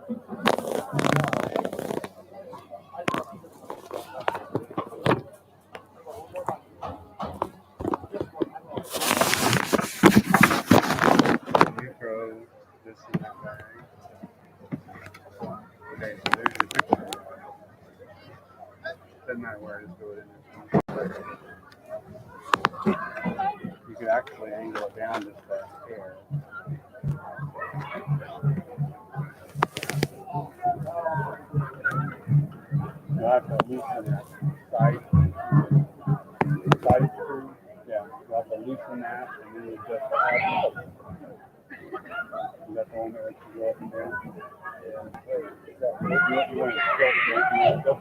This in that bag. Okay, so there's your picture. Doesn't matter where it is, throw it in there. You could actually angle it down just that hair. You'll have to loosen that side screw. Yeah, you'll have to loosen that and then you just add that the one that lets you go up and down. Yeah. You want to tilt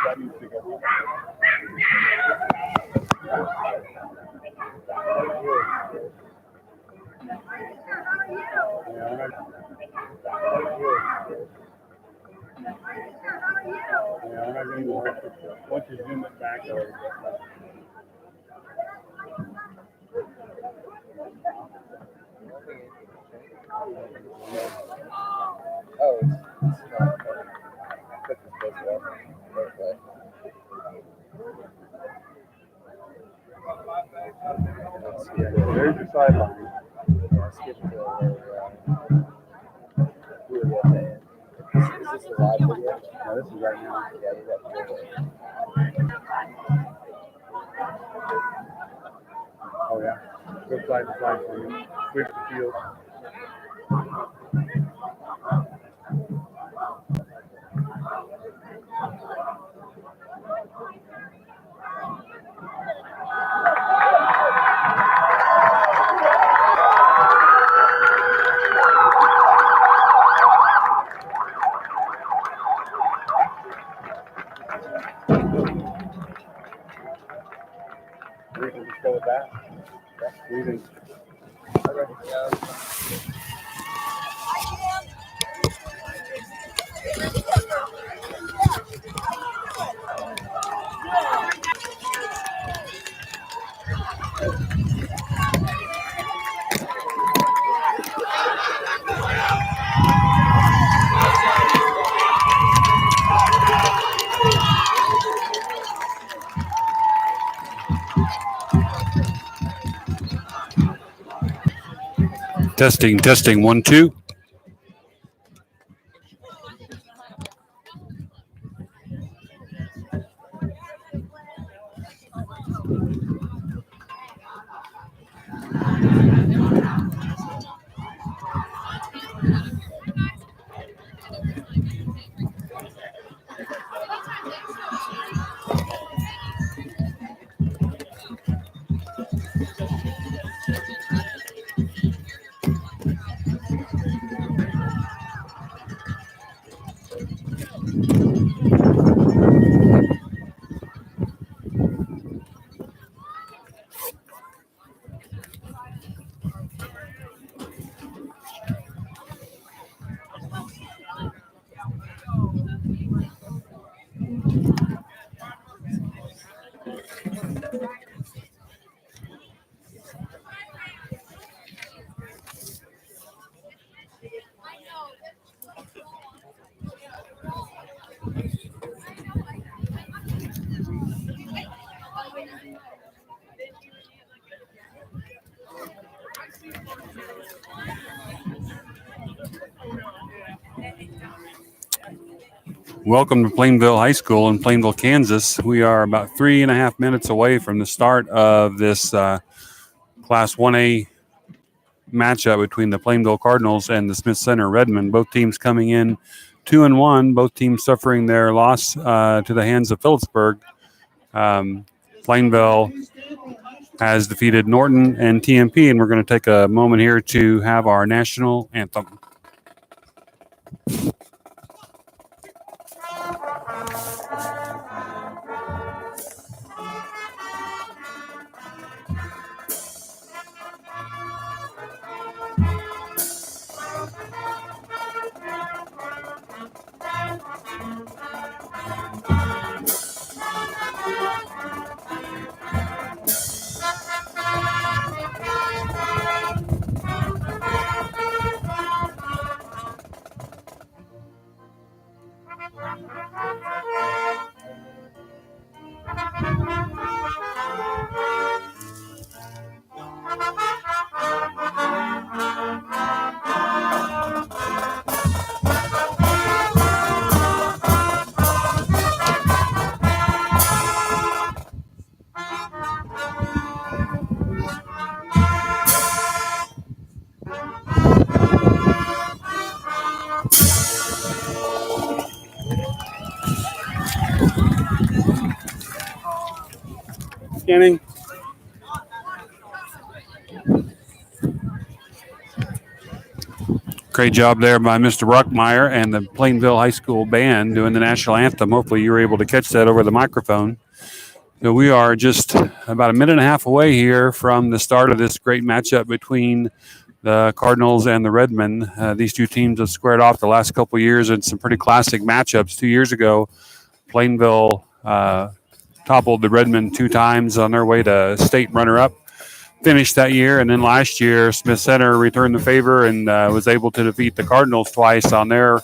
that needs to go up. Yeah, I'm not going to go once you zoom it back over. Oh, it's not. Put this both way. There's your sideline. Yeah, skip to where we at the end. Is this the live video? No, this is right now. Yeah, you got to do it. Oh, yeah. Go side to side for you. Switch the field. We can just go with that. Yeah, we can. Okay. Yeah. Testing, 1, 2. Welcome to Plainville High School in Plainville, Kansas. We are about 3.5 minutes away from the start of this Class 1A matchup between the Plainville Cardinals and the Smith Center Redmond. Both teams coming in 2-1. Both teams suffering their loss to the hands of Phillipsburg. Plainville has defeated Norton and TMP, and we're going to take a moment here to have our national anthem. inning. Great job there by Mr. Bruckmeyer and the Plainville High School band doing the national anthem. Hopefully you were able to catch that over the microphone. So we are just about a minute and a half away here from the start of this great matchup between the Cardinals and the Redmen. These two teams have squared off the last couple of years in some pretty classic matchups. 2 years ago, Plainville toppled the Redmen 2 times on their way to state runner-up finish that year. And then last year, Smith Center returned the favor and was able to defeat the Cardinals twice on their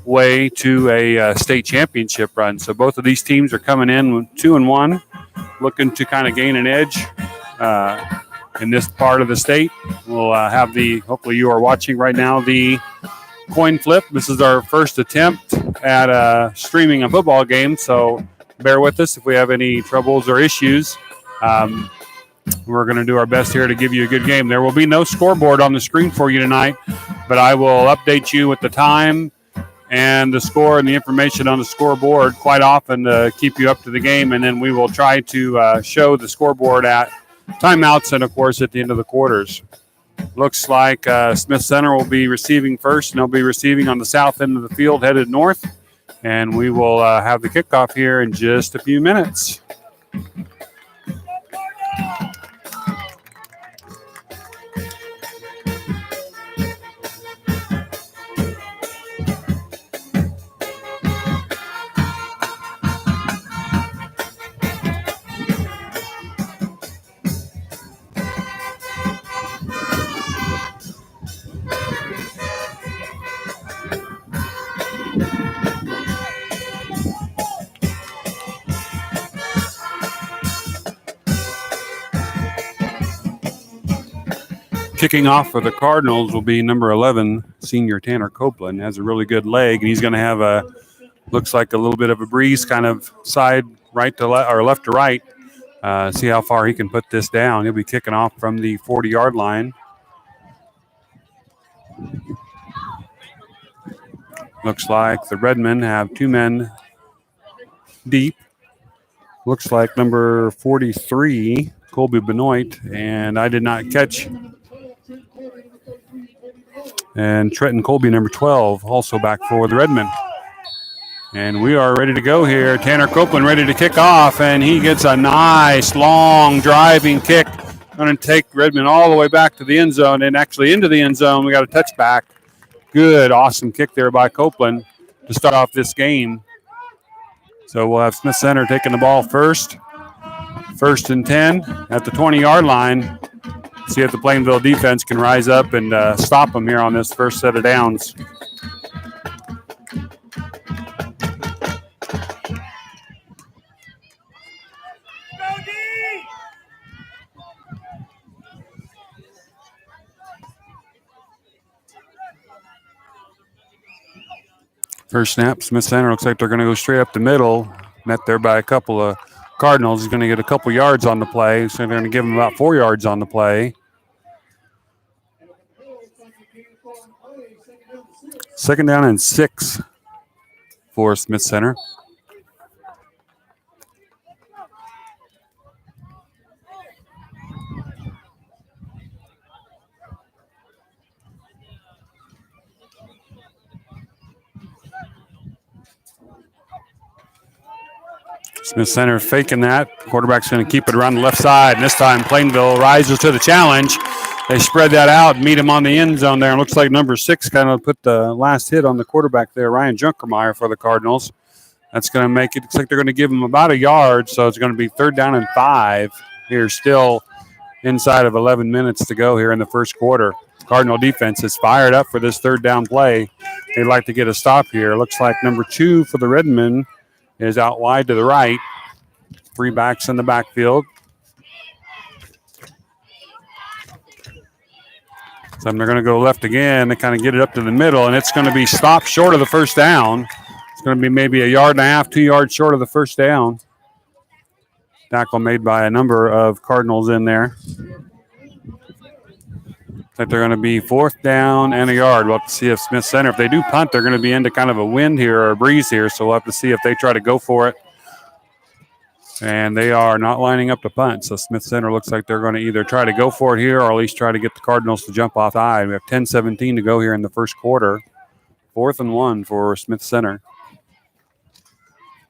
way to a state championship run. So both of these teams are coming in 2-1, looking to kind of gain an edge in this part of the state. We'll have hopefully you are watching right now, the coin flip. This is our first attempt at streaming a football game, so bear with us if we have any troubles or issues. We're going to do our best here to give you a good game. There will be no scoreboard on the screen for you tonight, but I will update you with the time and the score and the information on the scoreboard quite often to keep you up to the game, and then we will try to show the scoreboard at timeouts and, of course, at the end of the quarters. Looks like Smith Center will be receiving first, and they'll be receiving on the south end of the field headed north, and we will have the kickoff here in just a few minutes. Kicking off for the Cardinals will be number 11, senior Tanner Copeland. Has a really good leg, and he's going to have looks like a little bit of a breeze kind of side right to left or left to right. See how far he can put this down. He'll be kicking off from the 40-yard line. Looks like the Redmen have 2 men deep. Looks like number 43, Colby Benoit, and I did not catch. And Trenton Colby, number 12, also back for the Redmen. And we are ready to go here. Tanner Copeland ready to kick off, and he gets a nice, long, driving kick. Going to take Redmen all the way back to the end zone, and actually into the end zone. We got a touchback. Good, awesome kick there by Copeland to start off this game. So we'll have Smith Center taking the ball first. 1st and 10 at the 20-yard line. See if the Plainville defense can rise up and stop them here on this first set of downs. First snap, Smith Center looks like they're going to go straight up the middle. Met there by a couple of Cardinals. He's going to get a couple yards on the play, so they're going to give him about 4 yards on the play. 2nd down and 6 for Smith Center. Smith Center faking that. Quarterback's going to keep it around the left side. And this time Plainville rises to the challenge. They spread that out, meet him on the end zone there. And looks like number 6 kind of put the last hit on the quarterback there, Ryan Junkermeyer for the Cardinals. That's going to make it, looks like they're going to give him about a yard. So it's going to be 3rd down and 5 here, still inside of 11 minutes to go here in the first quarter. Cardinal defense is fired up for this 3rd down play. They'd like to get a stop here. Looks like number 2 for the Redmen is out wide to the right. 3 backs in the backfield. So they're going to go left again to kind of get it up to the middle, and it's going to be stopped short of the first down. It's going to be maybe a yard and a half, 2 yards short of the first down. Tackle made by a number of Cardinals in there. That they're going to be 4th down and a yard. We'll have to see if Smith Center, if they do punt, they're going to be into kind of a wind here or a breeze here. So we'll have to see if they try to go for it. And they are not lining up to punt. So Smith Center looks like they're going to either try to go for it here or at least try to get the Cardinals to jump off the eye. We have 10-17 to go here in the first quarter. 4th and 1 for Smith Center.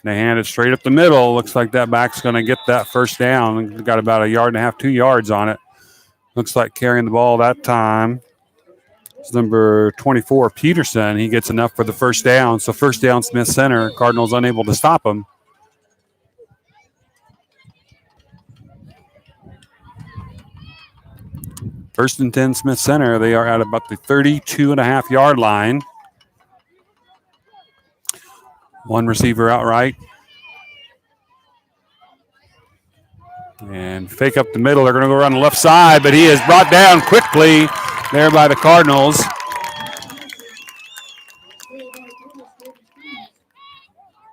They hand it straight up the middle. Looks like that back's going to get that first down. Got about 1.5 yards, 2 yards on it. Looks like carrying the ball that time. It's number 24, Peterson. He gets enough for the first down. So first down, Smith Center. Cardinals unable to stop him. First and 10, Smith Center. They are at about the 32.5-yard line. One receiver out right. And fake up the middle. They're going to go around the left side, but he is brought down quickly there by the Cardinals.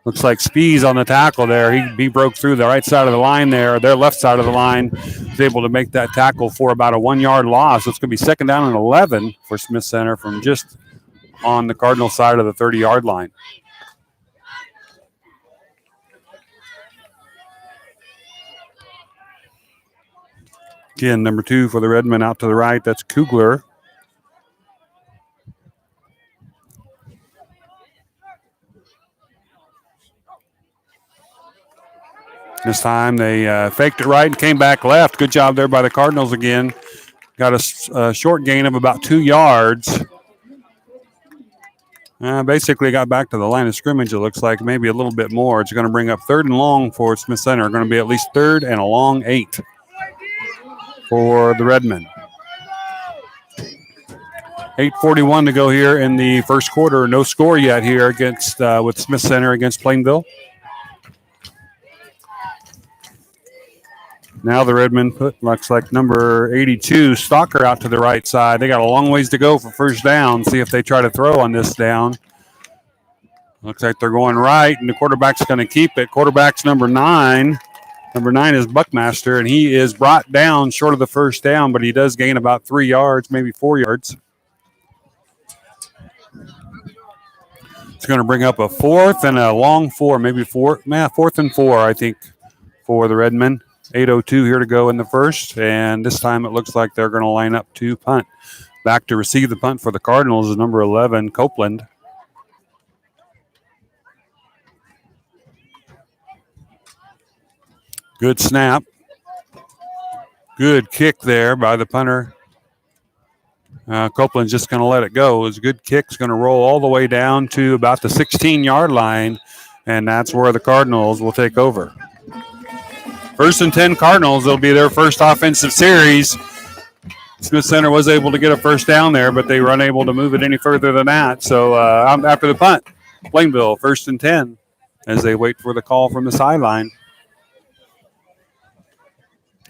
Looks like Spees on the tackle there. He broke through the right side of the line there, their left side of the line. Was able to make that tackle for about a 1-yard loss. So it's going to be second down and 11 for Smith Center from just on the Cardinal side of the 30-yard line. Again, number 2 for the Redmen out to the right. That's Kugler. This time they faked it right and came back left. Good job there by the Cardinals again. Got a short gain of about 2 yards. Basically got back to the line of scrimmage, it looks like, maybe a little bit more. It's going to bring up 3rd and long for Smith Center. Going to be at least 3rd and a long 8 for the Redmen. 8:41 to go here in the first quarter. No score yet here against with Smith Center against Plainville. Now the Redmen looks like number 82, Stalker, out to the right side. They got a long ways to go for first down. See if they try to throw on this down. Looks like they're going right, and the quarterback's going to keep it. Quarterback's number 9. Number 9 is Buckmaster, and he is brought down short of the first down, but he does gain about 3 yards, maybe 4 yards. It's going to bring up a 4th and a long 4, maybe 4th and 4, I think, for the Redmen. 8:02 here to go in the first, and this time it looks like they're going to line up to punt. Back to receive the punt for the Cardinals is number 11, Copeland. Good snap. Good kick there by the punter. Copeland's just going to let it go. It's a good kick. It's going to roll all the way down to about the 16-yard line, and that's where the Cardinals will take over. 1st and 10 Cardinals. It'll be their first offensive series. Smith Center was able to get a first down there, but they were unable to move it any further than that. So after the punt, Plainville 1st and 10 as they wait for the call from the sideline.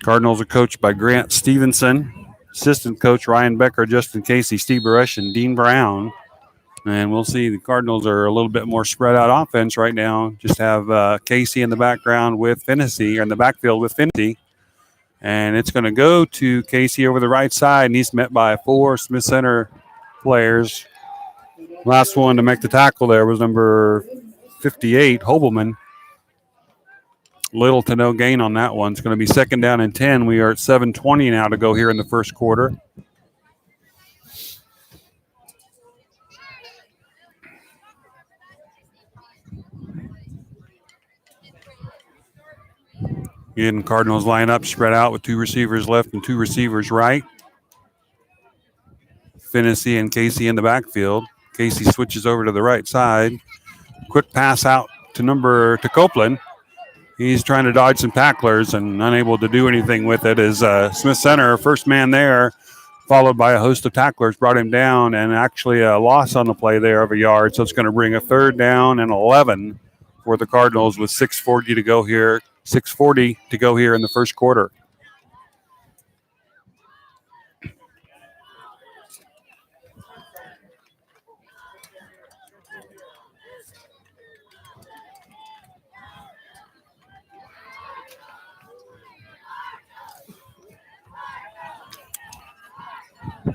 Cardinals are coached by Grant Stevenson, assistant coach Ryan Becker, Justin Casey, Steve Baresh, and Dean Brown. And we'll see the Cardinals are a little bit more spread out offense right now. Just have Casey in the background with Finney, or in the backfield with Finney. And it's going to go to Casey over the right side, and he's met by 4 Smith Center players. Last one to make the tackle there was number 58, Hobelman. Little to no gain on that one. It's going to be second down and 10. We are at 7:20 now to go here in the first quarter. Again, Cardinals line up, spread out with 2 receivers left and 2 receivers right. Finney and Casey in the backfield. Casey switches over to the right side. Quick pass out to Copeland. He's trying to dodge some tacklers and unable to do anything with it as Smith Center, first man there, followed by a host of tacklers, brought him down, and actually a loss on the play there of a yard. So it's going to bring a 3rd down and 11 for the Cardinals with 6:40 to go here. 6:40 to go here in the first quarter.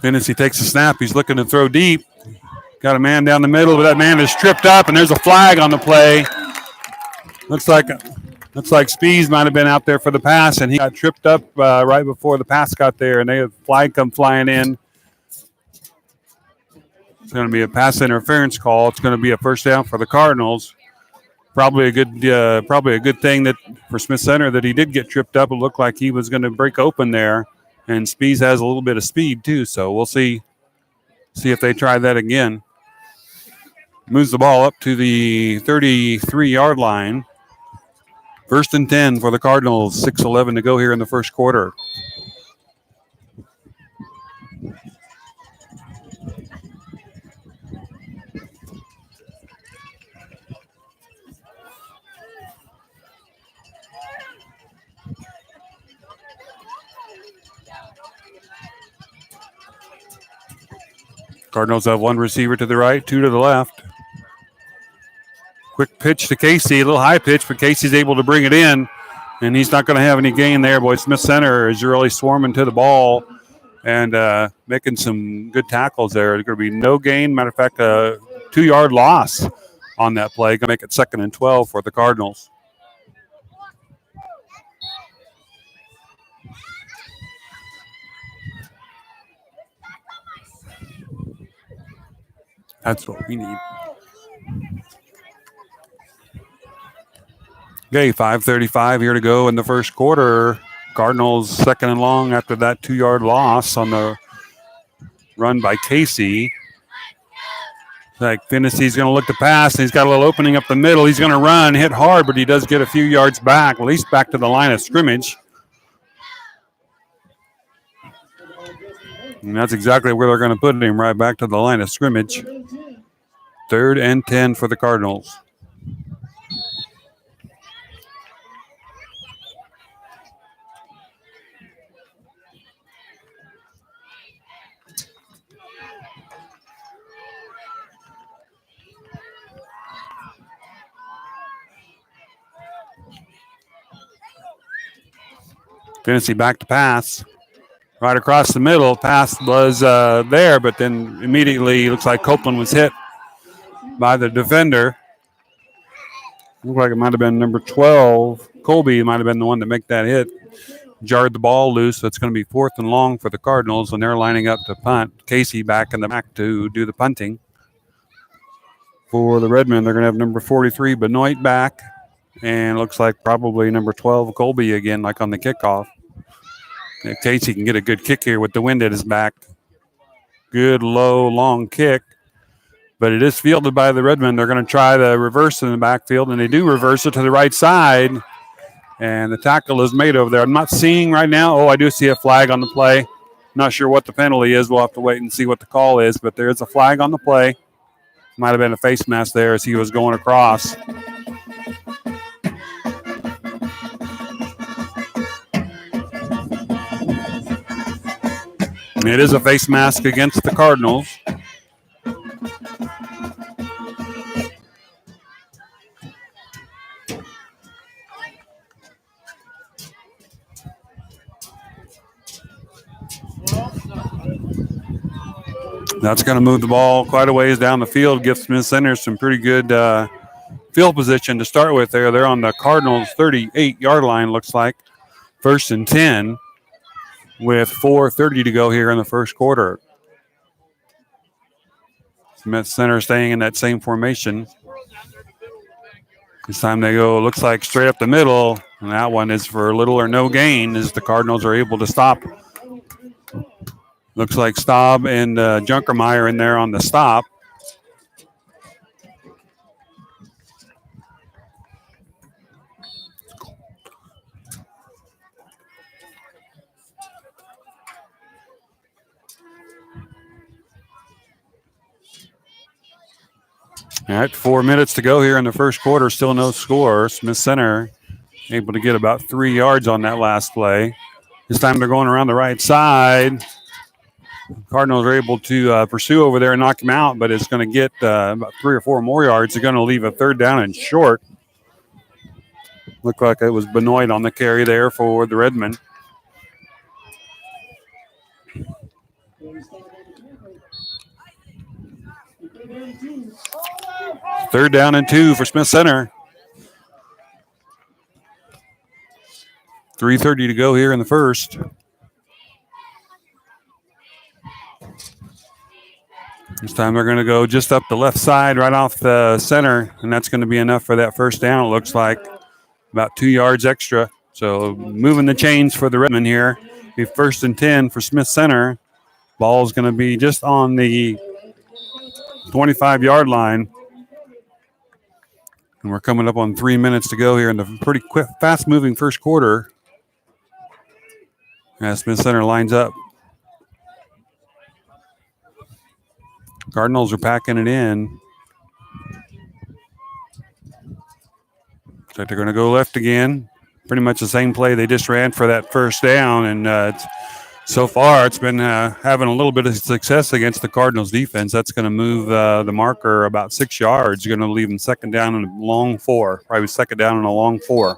Finney takes a snap. He's looking to throw deep. Got a man down the middle, but that man is tripped up, and there's a flag on the play. Looks like Looks like Spees might have been out there for the pass, and he got tripped up right before the pass got there, and they had flag come flying in. It's going to be a pass interference call. It's going to be a first down for the Cardinals. Probably a good thing that for Smith Center that he did get tripped up. It looked like he was going to break open there, and Spees has a little bit of speed too. So we'll see if they try that again. Moves the ball up to the 33-yard line. First and 10 for the Cardinals. 6:11 to go here in the first quarter. Cardinals have one receiver to the right, two to the left. Quick pitch to Casey, a little high pitch, but Casey's able to bring it in, and he's not going to have any gain there. Boy, Smith Center is really swarming to the ball and making some good tackles there. There's going to be no gain. Matter of fact, a 2-yard loss on that play. Going to make it 2nd and 12 for the Cardinals. That's what we need. Okay, 5:35 here to go in the first quarter. Cardinals 2nd and long after that 2-yard loss on the run by Casey. Like Finney's going to look to pass, and he's got a little opening up the middle. He's going to run, hit hard, but he does get a few yards back, at least back to the line of scrimmage. And that's exactly where they're going to put him, right back to the line of scrimmage. 3rd and 10 for the Cardinals. Finney back to pass. Right across the middle. Pass was there, but then immediately looks like Copeland was hit by the defender. Looked like it might have been number 12. Colby might have been the one that made that hit. Jarred the ball loose, so it's going to be 4th and long for the Cardinals, and they're lining up to punt. Casey back in the back to do the punting. For the Redmen, they're going to have number 43, Benoit, back. And looks like probably number 12, Colby again, like on the kickoff. If Casey can get a good kick here with the wind at his back. Good, low, long kick. But it is fielded by the Redmen. They're going to try the reverse in the backfield, and they do reverse it to the right side. And the tackle is made over there. I'm not seeing right now. Oh, I do see a flag on the play. Not sure what the penalty is. We'll have to wait and see what the call is. But there is a flag on the play. Might have been a face mask there as he was going across. It is a face mask against the Cardinals. That's going to move the ball quite a ways down the field, give Smith Center some pretty good field position to start with there. They're on the Cardinals' 38-yard line, looks like. 1st and 10. With 4:30 to go here in the first quarter. Smith Center staying in that same formation. This time they go, looks like straight up the middle, and that one is for little or no gain as the Cardinals are able to stop. Looks like Staub and Junkermeyer in there on the stop. All right, 4 minutes to go here in the first quarter. Still no score. Smith Center able to get about 3 yards on that last play. This time they're going around the right side. Cardinals are able to pursue over there and knock him out, but it's going to get about 3 or 4 more yards. They're going to leave a 3rd down and short. Looked like it was Benoit on the carry there for the Redmen. Third down and 2 for Smith Center. 3:30 to go here in the first. This time they're going to go just up the left side, right off the center, and that's going to be enough for that first down, it looks like. About 2 yards extra. So moving the chains for the Redmond here. Be 1st and 10 for Smith Center. Ball is going to be just on the 25-yard line. And we're coming up on 3 minutes to go here in the pretty quick, fast-moving first quarter. As Smith Center lines up. Cardinals are packing it in. Looks like they're going to go left again. Pretty much the same play they just ran for that first down. And so far it's been having a little bit of success against the Cardinals defense. That's going to move the marker about 6 yards. You're going to leave them second down and a long 4. Probably second down and a long 4.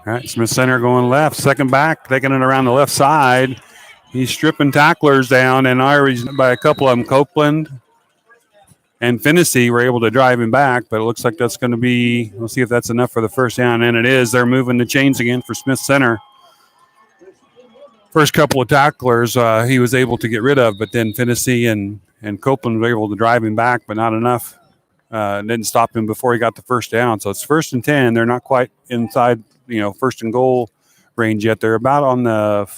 All right, Smith Center going left. Second back, taking it around the left side. He's stripping tacklers down, and Irish by a couple of them. Copeland and Finney were able to drive him back, but it looks like that's going to be, we'll see if that's enough for the first down, and it is. They're moving the chains again for Smith Center. First couple of tacklers he was able to get rid of, but then Finney and Copeland were able to drive him back, but not enough. Didn't stop him before he got the first down. So it's 1st and 10. They're not quite inside, first and goal range yet. They're about on the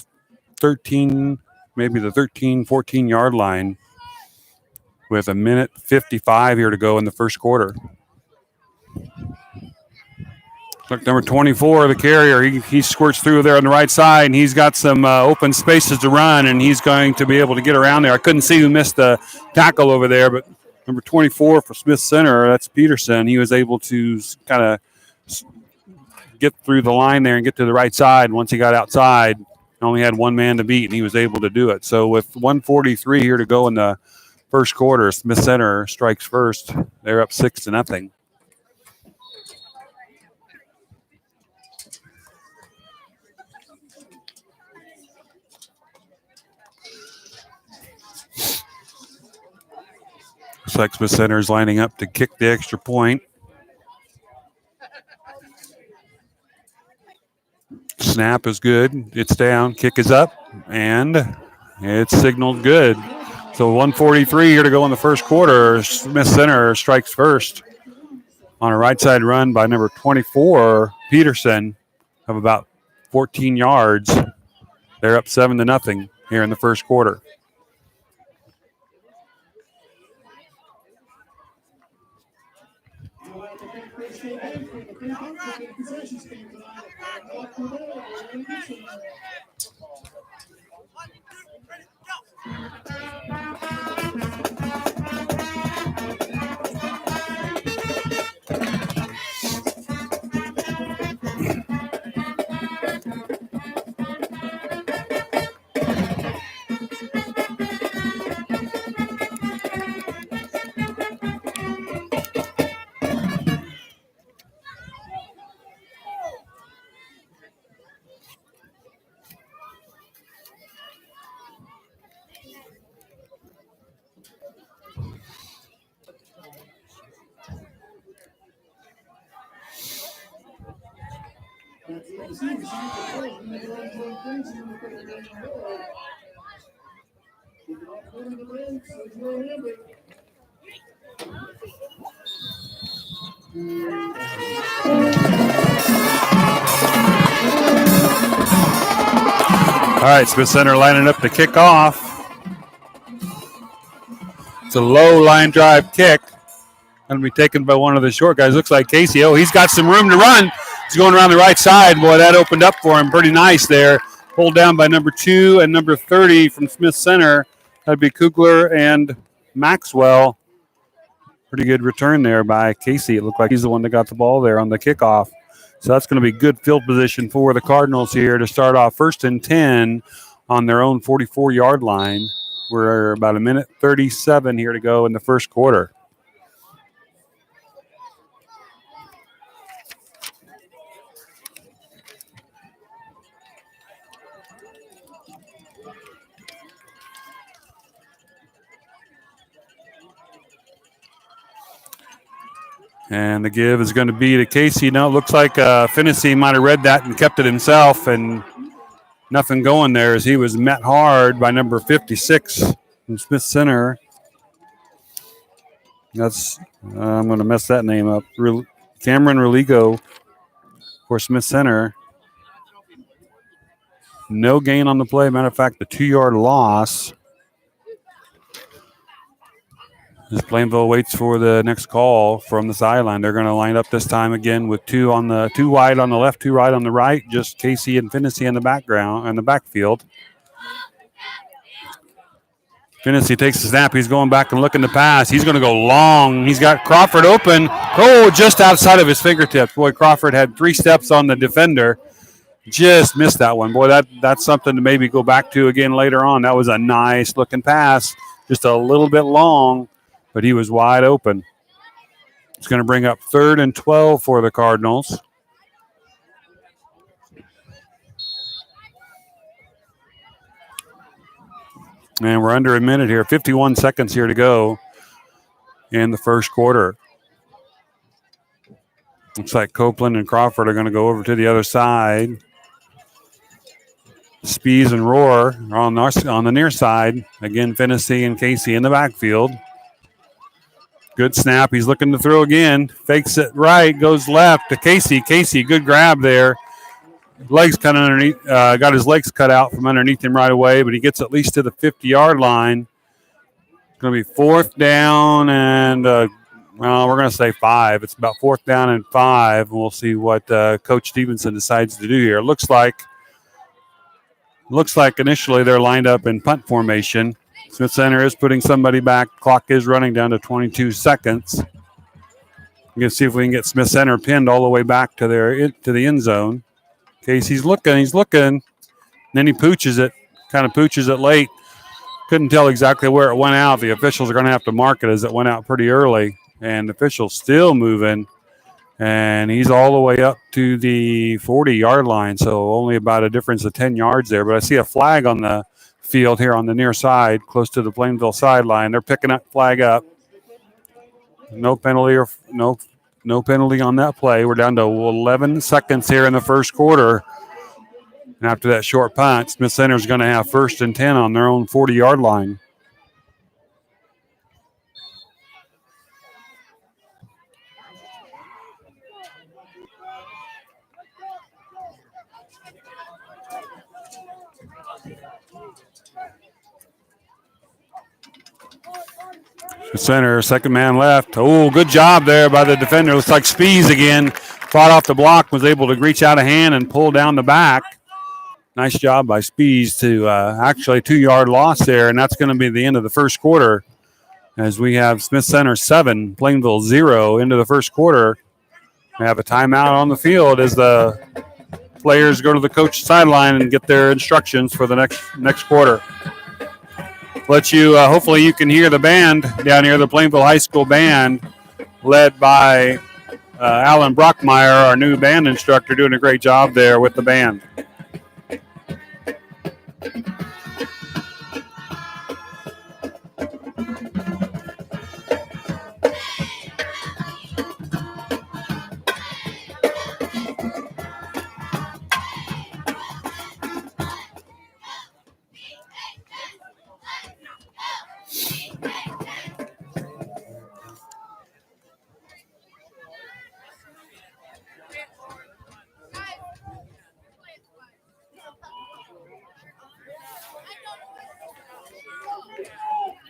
13, maybe the 13, 14-yard line with 1:55 here to go in the first quarter. Look, number 24, the carrier, he squirts through there on the right side, and he's got some open spaces to run, and he's going to be able to get around there. I couldn't see who missed the tackle over there, but number 24 for Smith Center, that's Peterson. He was able to kind of get through the line there and get to the right side. Once he got outside, only had one man to beat, and he was able to do it. So with 1:43 here to go in the first quarter, Smith Center strikes first. They're up 6-0. Looks like Smith Center is lining up to kick the extra point. Snap is good. It's down. Kick is up. And it's signaled good. So 1:43 here to go in the first quarter. Smith Center strikes first on a right side run by number 24, Peterson, of about 14 yards. They're up 7-0 here in the first quarter. All right, Smith Center lining up to kick off. It's a low line drive kick. Going to be taken by one of the short guys. Looks like Casey. Oh, he's got some room to run. He's going around the right side. Boy, that opened up for him pretty nice there. Pulled down by number 2 and number 30 from Smith Center. That'd be Kugler and Maxwell. Pretty good return there by Casey. It looked like he's the one that got the ball there on the kickoff. So that's going to be good field position for the Cardinals here to start off 1st and 10 on their own 44-yard line. We're about 1:37 here to go in the first quarter. And the give is going to be to Casey. No, it looks like Finney might have read that and kept it himself, and nothing going there as he was met hard by number 56 from Smith Center. That's I'm going to mess that name up. Cameron Religo for Smith Center. No gain on the play. Matter of fact, the 2-yard loss. As Plainville waits for the next call from the sideline, they're going to line up this time again with two wide on the left, two right on the right. Just Casey and Finney in the background and the backfield. Finney takes the snap. He's going back and looking to pass. He's going to go long. He's got Crawford open. Oh, just outside of his fingertips. Boy, Crawford had 3 steps on the defender. Just missed that one. Boy, that's something to maybe go back to again later on. That was a nice looking pass. Just a little bit long, but he was wide open. It's going to bring up 3rd and 12 for the Cardinals. And we're under a minute here, 51 seconds here to go in the first quarter. Looks like Copeland and Crawford are going to go over to the other side. Spees and Rohr are on the near side. Again, Finney and Casey in the backfield. Good snap. He's looking to throw again. Fakes it right, goes left to Casey. Casey, good grab there. Legs cut underneath. Got his legs cut out from underneath him right away, but he gets at least to the 50-yard line. It's going to be 4th down and, we're going to say 5. It's about 4th down and 5. We'll see what Coach Stevenson decides to do here. Looks like initially they're lined up in punt formation. Smith Center is putting somebody back. Clock is running down to 22 seconds. We're going to see if we can get Smith Center pinned all the way back to the end zone. Casey's looking. Then he pooches it late. Couldn't tell exactly where it went out. The officials are going to have to mark it as it went out pretty early. And the official's still moving. And he's all the way up to the 40-yard line, so only about a difference of 10 yards there. But I see a flag on the field here on the near side, close to the Plainville sideline. They're picking that flag up. No penalty no penalty on that play. We're down to 11 seconds here in the first quarter. And after that short punt, Smith Center is going to have 1st and 10 on their own 40-yard line. Center, second man left. Oh, good job there by the defender. Looks like Spees again. Fought off the block, was able to reach out a hand and pull down the back. Nice job by Spees to actually 2-yard loss there, and that's going to be the end of the first quarter as we have Smith Center 7, Plainville 0 into the first quarter. We have a timeout on the field as the players go to the coach's sideline and get their instructions for the next quarter. Hopefully you can hear the band down here, the Plainville High School band, led by Alan Brockmeyer, our new band instructor, doing a great job there with the band.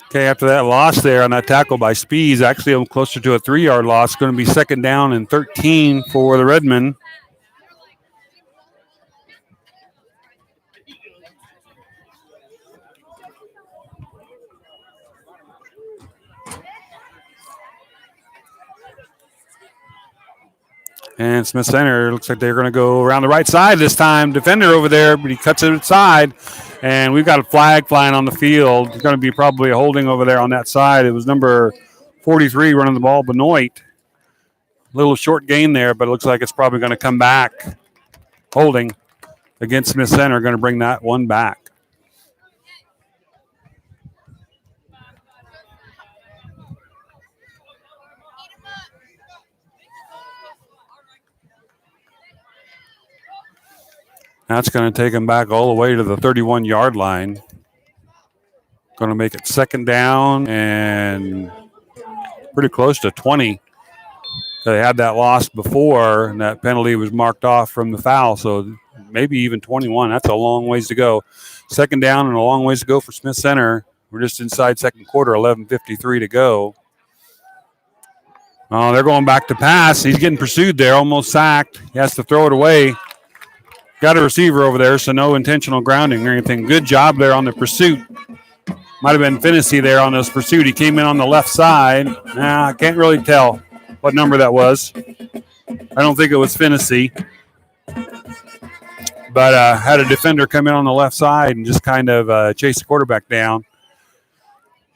Okay, after that loss there on that tackle by Spees, actually I'm closer to a 3-yard loss. It's going to be 2nd down and 13 for the Redmen. And Smith Center looks like they're going to go around the right side this time. Defender over there, but he cuts it inside. And we've got a flag flying on the field. It's going to be probably a holding over there on that side. It was number 43 running the ball, Benoit. Little short gain there, but it looks like it's probably going to come back. Holding against Smith Center, going to bring that one back. That's going to take him back all the way to the 31-yard line. Going to make it second down and pretty close to 20. They had that loss before, and that penalty was marked off from the foul, so maybe even 21. That's a long ways to go. Second down and a long ways to go for Smith Center. We're just inside second quarter, 11:53 to go. Oh, they're going back to pass. He's getting pursued there, almost sacked. He has to throw it away. Got a receiver over there, so no intentional grounding or anything. Good job there on the pursuit. Might have been Finney there on this pursuit. He came in on the left side. I can't really tell what number that was. I don't think it was Finney. But had a defender come in on the left side and just kind of chase the quarterback down.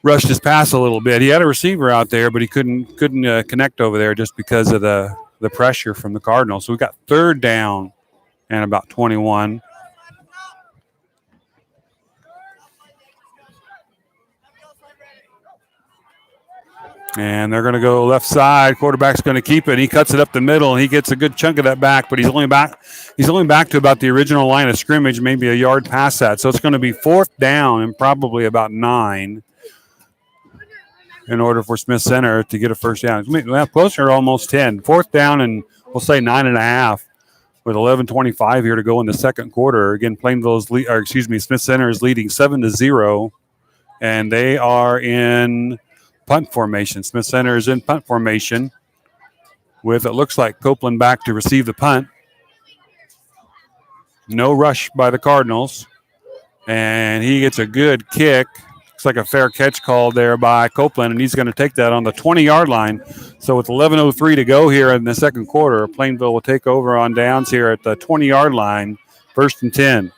Rushed his pass a little bit. He had a receiver out there, but he couldn't connect over there just because of the pressure from the Cardinals. So we got third down and about 21. And they're going to go left side. Quarterback's going to keep it. He cuts it up the middle, and he gets a good chunk of that back. But he's only back to about the original line of scrimmage, maybe a yard past that. So it's going to be fourth down and probably about 9 in order for Smith Center to get a first down. Well, closer to almost 10. Fourth down and we'll say 9.5 with 11:25 here to go in the second quarter. Again, Smith Center is leading 7-0, and they are in punt formation. Smith Center is in punt formation with, it looks like, Copeland back to receive the punt. No rush by the Cardinals, and he gets a good kick. Looks like a fair catch called there by Copeland, and he's going to take that on the 20-yard line. So with 11:03 to go here in the second quarter, Plainville will take over on downs here at the 20-yard line, 1st and 10.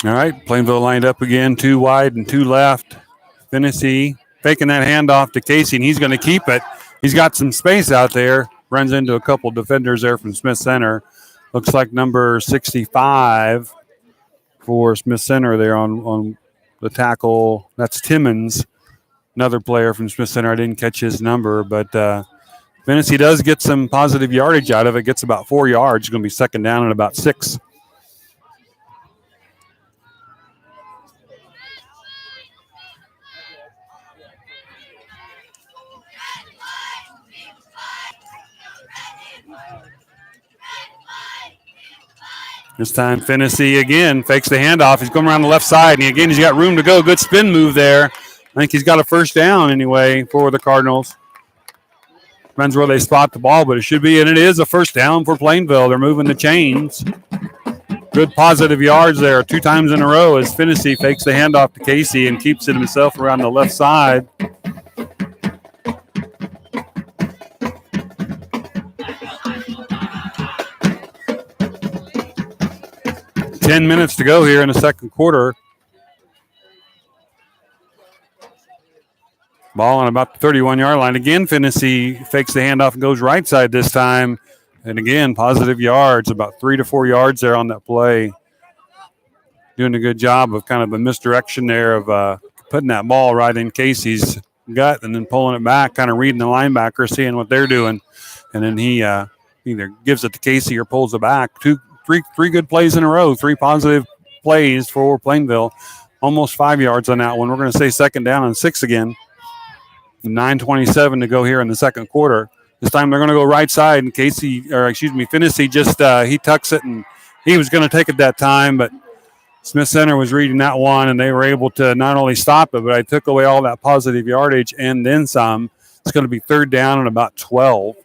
All right, Plainville lined up again, 2 wide and 2 left. Finney faking that handoff to Casey, and he's going to keep it. He's got some space out there. Runs into a couple defenders there from Smith Center. Looks like number 65 for Smith Center there on the tackle. That's Timmons, another player from Smith Center. I didn't catch his number, but Finney does get some positive yardage out of it. Gets about 4 yards. It's going to be second down and about 6. This time, Finney again fakes the handoff. He's going around the left side, and he's got room to go. Good spin move there. I think he's got a first down anyway for the Cardinals. Depends where they spot the ball, but it should be, and it is a first down for Plainville. They're moving the chains. Good positive yards there 2 times in a row as Finney fakes the handoff to Casey and keeps it himself around the left side. 10 minutes to go here in the second quarter. Ball on about the 31-yard line. Again, Finney fakes the handoff and goes right side this time. And again, positive yards, about 3 to 4 yards there on that play. Doing a good job of kind of a misdirection there of putting that ball right in Casey's gut and then pulling it back, kind of reading the linebacker, seeing what they're doing. And then he either gives it to Casey or pulls it back. Three good plays in a row, 3 positive plays for Plainville. Almost 5 yards on that one. We're going to say second down and 6 again. 9:27 to go here in the second quarter. This time they're going to go right side, and Finney just he tucks it, and he was going to take it that time, but Smith Center was reading that one, and they were able to not only stop it, but I took away all that positive yardage and then some. It's going to be third down and about 12.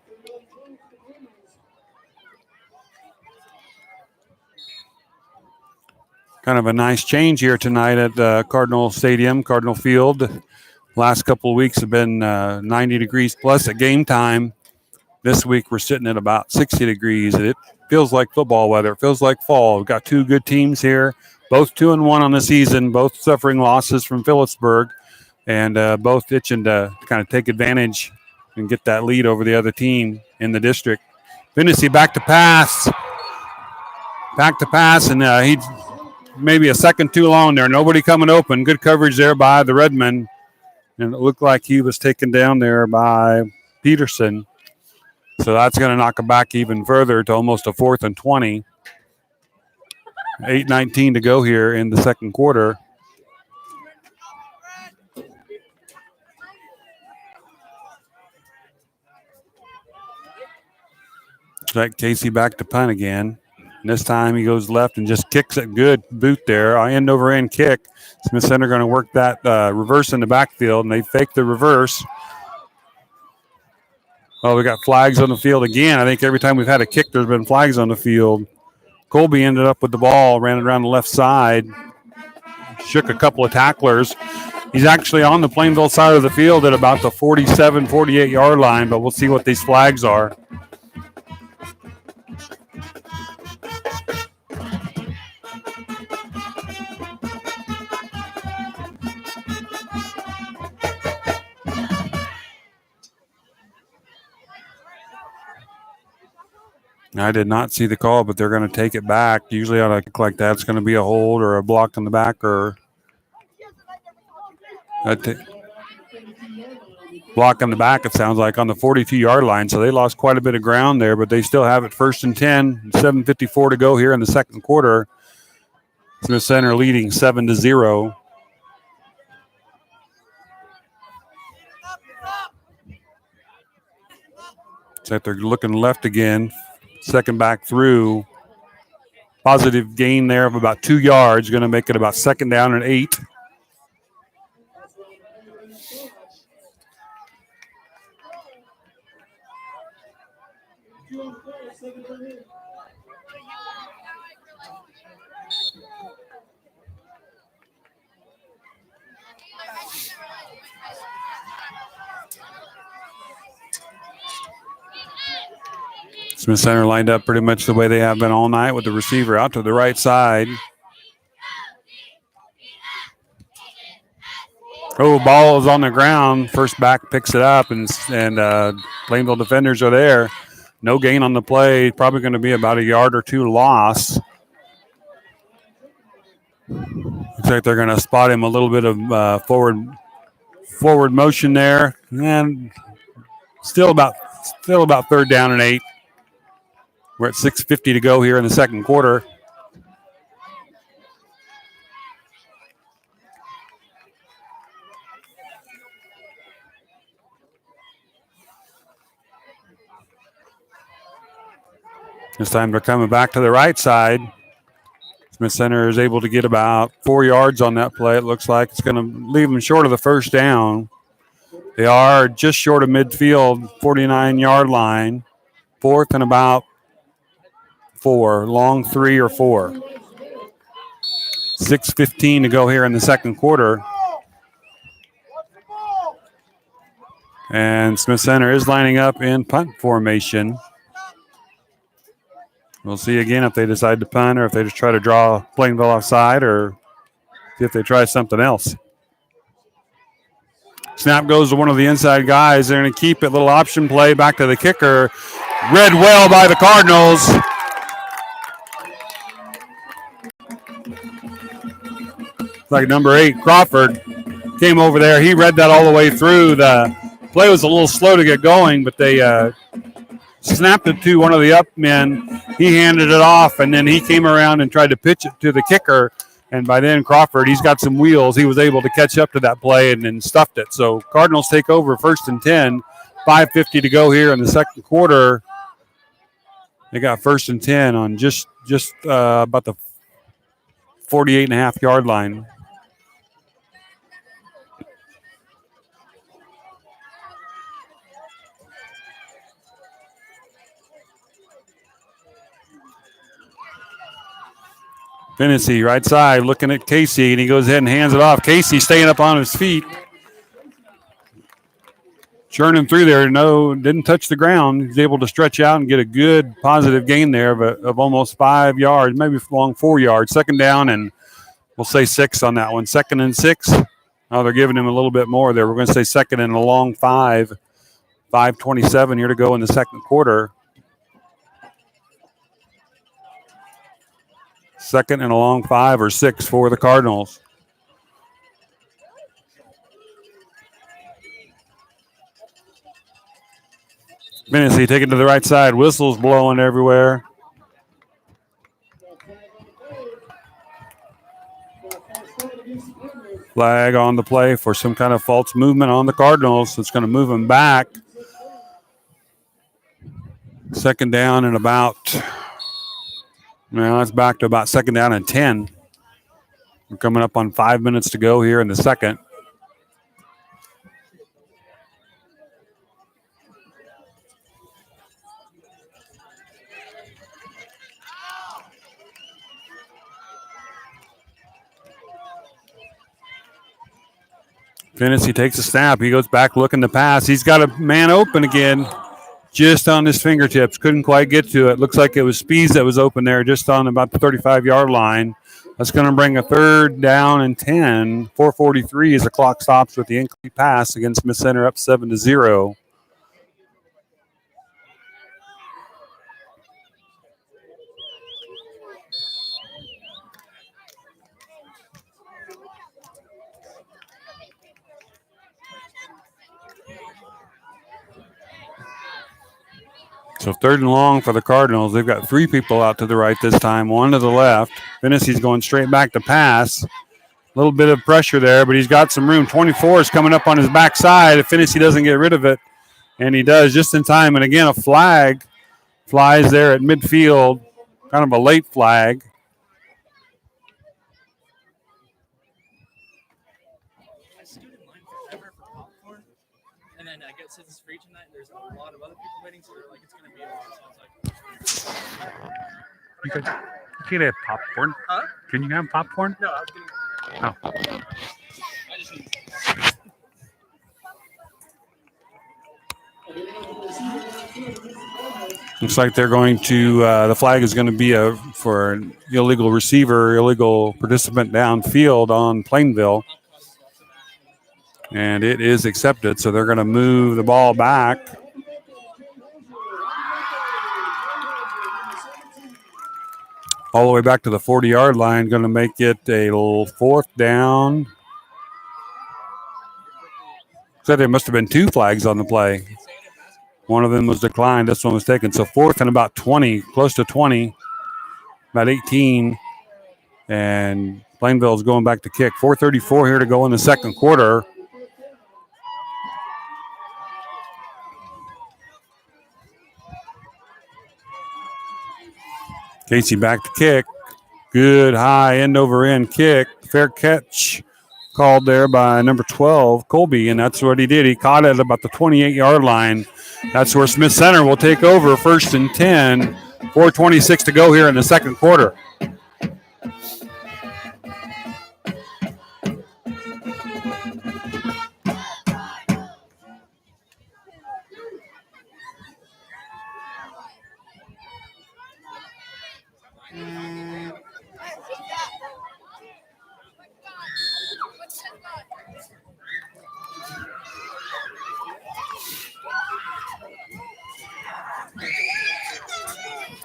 Kind of a nice change here tonight at Cardinal Stadium, Cardinal Field. Last couple of weeks have been 90 degrees plus at game time. This week we're sitting at about 60 degrees. It feels like football weather. It feels like fall. We've got 2 good teams here, both 2-1 on the season, both suffering losses from Phillipsburg, and both itching to kind of take advantage and get that lead over the other team in the district. Finney back to pass. And he maybe a second too long there. Nobody coming open. Good coverage there by the Redman. And it looked like he was taken down there by Peterson. So that's going to knock him back even further to almost a 4th and 20. 8:19 to go here in the second quarter. Like Casey back to punt again. And this time he goes left and just kicks it good. Boot there. End over end kick. Smith Center going to work that reverse in the backfield, and they fake the reverse. Oh, we got flags on the field again. I think every time we've had a kick, there's been flags on the field. Colby ended up with the ball, ran it around the left side, shook a couple of tacklers. He's actually on the Plainville side of the field at about the 47, 48-yard line, but we'll see what these flags are. I did not see the call, but they're going to take it back. Usually on a kick like that, it's going to be a hold or a block on the back or block on the back, it sounds like, on the 42-yard line. So they lost quite a bit of ground there, but they still have it 1st and 10. 7:54 to go here in the second quarter. Smith Center leading 7-0. It's like they're looking left again. Second back through. Positive gain there of about 2 yards. Going to make it about 2nd down and 8. Smith Center lined up pretty much the way they have been all night with the receiver out to the right side. Oh, ball is on the ground. First back picks it up, and Plainville defenders are there. No gain on the play. Probably going to be about a yard or 2 loss. Looks like they're going to spot him a little bit of forward motion there, and still about 3rd down and 8. We're at 6:50 to go here in the second quarter. This time they're coming back to the right side. Smith Center is able to get about 4 yards on that play. It looks like it's going to leave them short of the 1st down. They are just short of midfield, 49-yard line. 4th and about 4, long 3 or 4. 6:15 to go here in the second quarter. And Smith Center is lining up in punt formation. We'll see again if they decide to punt or if they just try to draw Plainville offside or see if they try something else. Snap goes to one of the inside guys. They're going to keep it. Little option play back to the kicker. Read well by the Cardinals. Like number 8, Crawford, came over there. He read that all the way through. The play was a little slow to get going, but they snapped it to one of the up men. He handed it off, and then he came around and tried to pitch it to the kicker. And by then, Crawford, he's got some wheels. He was able to catch up to that play and then stuffed it. So Cardinals take over 1st and 10. 5:50 to go here in the second quarter. They got 1st and 10 on just about the 48.5-yard line. Finney, right side, looking at Casey, and he goes ahead and hands it off. Casey staying up on his feet. Churning through there, didn't touch the ground. He's able to stretch out and get a good positive gain there of almost 5 yards, maybe long 4 yards. 2nd down, and we'll say 6 on that one. 2nd and 6. Oh, they're giving him a little bit more there. We're going to say 2nd and a long 5 5:27 here to go in the second quarter. Second and a long 5 or 6 for the Cardinals. Finney taking to the right side. Whistles blowing everywhere. Flag on the play for some kind of false movement on the Cardinals. It's going to move them back. Second down and about, it's back to about second down and 10. We're coming up on 5 minutes to go here in the second. Finney takes a snap. He goes back looking to pass. He's got a man open again. Just on his fingertips. Couldn't quite get to it. Looks like it was Spees that was open there just on about the 35-yard line. That's going to bring a third down and 10. 4:43 as the clock stops with the incomplete pass against Smith Center up 7-0. So third and long for the Cardinals. They've got 3 people out to the right this time, 1 to the left. Finney's going straight back to pass. A little bit of pressure there, but he's got some room. 24 is coming up on his backside. If Finney doesn't get rid of it, and he does just in time. And again, a flag flies there at midfield, kind of a late flag. And then I guess it's free tonight. There's a lot of other people waiting, so they're like, it's going to be a lot. So I was like, You can have popcorn. huh? Can you have popcorn? No, I was getting. Oh. I just need. Looks like they're going to, the flag is going to be for an illegal receiver, illegal participant downfield on Plainville. And it is accepted, so they're going to move the ball back. All the way back to the 40-yard line, going to make it a little fourth down. Said there must have been 2 flags on the play. One of them was declined. This one was taken. So fourth and about 20, close to 20, about 18. And Plainville's going back to kick. 4:34 here to go in the second quarter. Casey back to kick. Good high end over end kick. Fair catch called there by number 12, Colby, and that's what he did. He caught it at about the 28-yard line. That's where Smith Center will take over, first and 10. 4:26 to go here in the second quarter.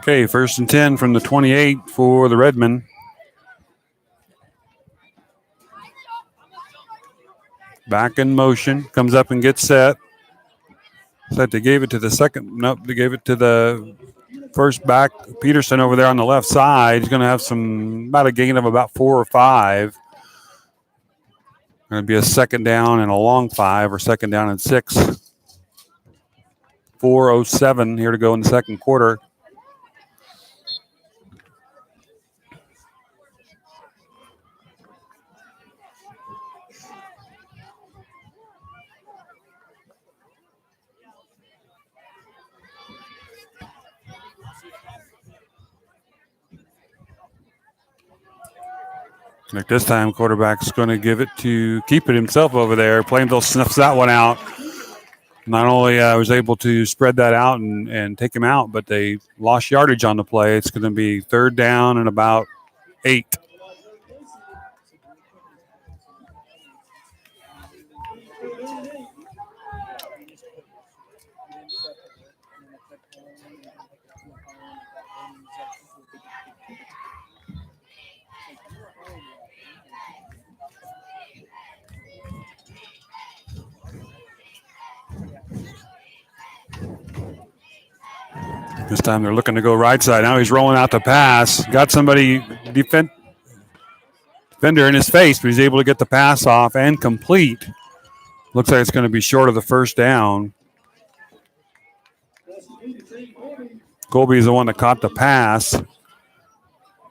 Okay, first and 10 from the 28 for the Redmen. Back in motion, comes up and gets set. Said they gave it to the second. Nope, they gave it to the first back, Peterson over there on the left side. He's going to have about a gain of about 4 or 5. Going to be a second down and a long 5 or second down and 6. 4:07 here to go in the second quarter. Like this time, quarterback's going to keep it himself over there. Plainville snuffs that one out. Not only was able to spread that out and take him out, but they lost yardage on the play. It's going to be third down and about 8. This time they're looking to go right side. Now he's rolling out the pass. Got somebody defender in his face, but he's able to get the pass off and complete. Looks like it's going to be short of the first down. Colby is the one that caught the pass.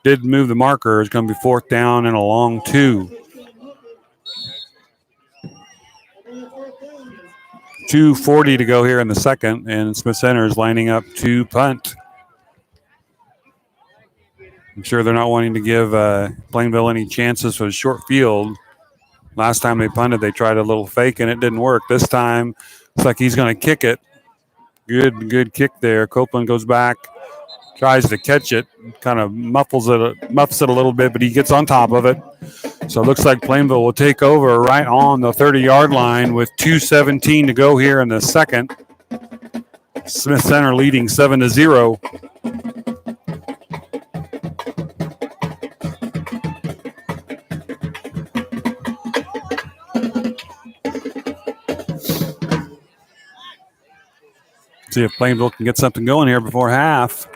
Did move the marker. It's going to be fourth down and a long 2. 2:40 to go here in the second, and Smith Center is lining up to punt. I'm sure they're not wanting to give Plainville any chances for the short field. Last time they punted, they tried a little fake, and it didn't work. This time, looks like he's going to kick it. Good kick there. Copeland goes back, tries to catch it, kind of muffs it a little bit, but he gets on top of it. So it looks like Plainville will take over right on the 30-yard line with 2:17 to go here in the second. Smith Center leading 7-0. See if Plainville can get something going here before half.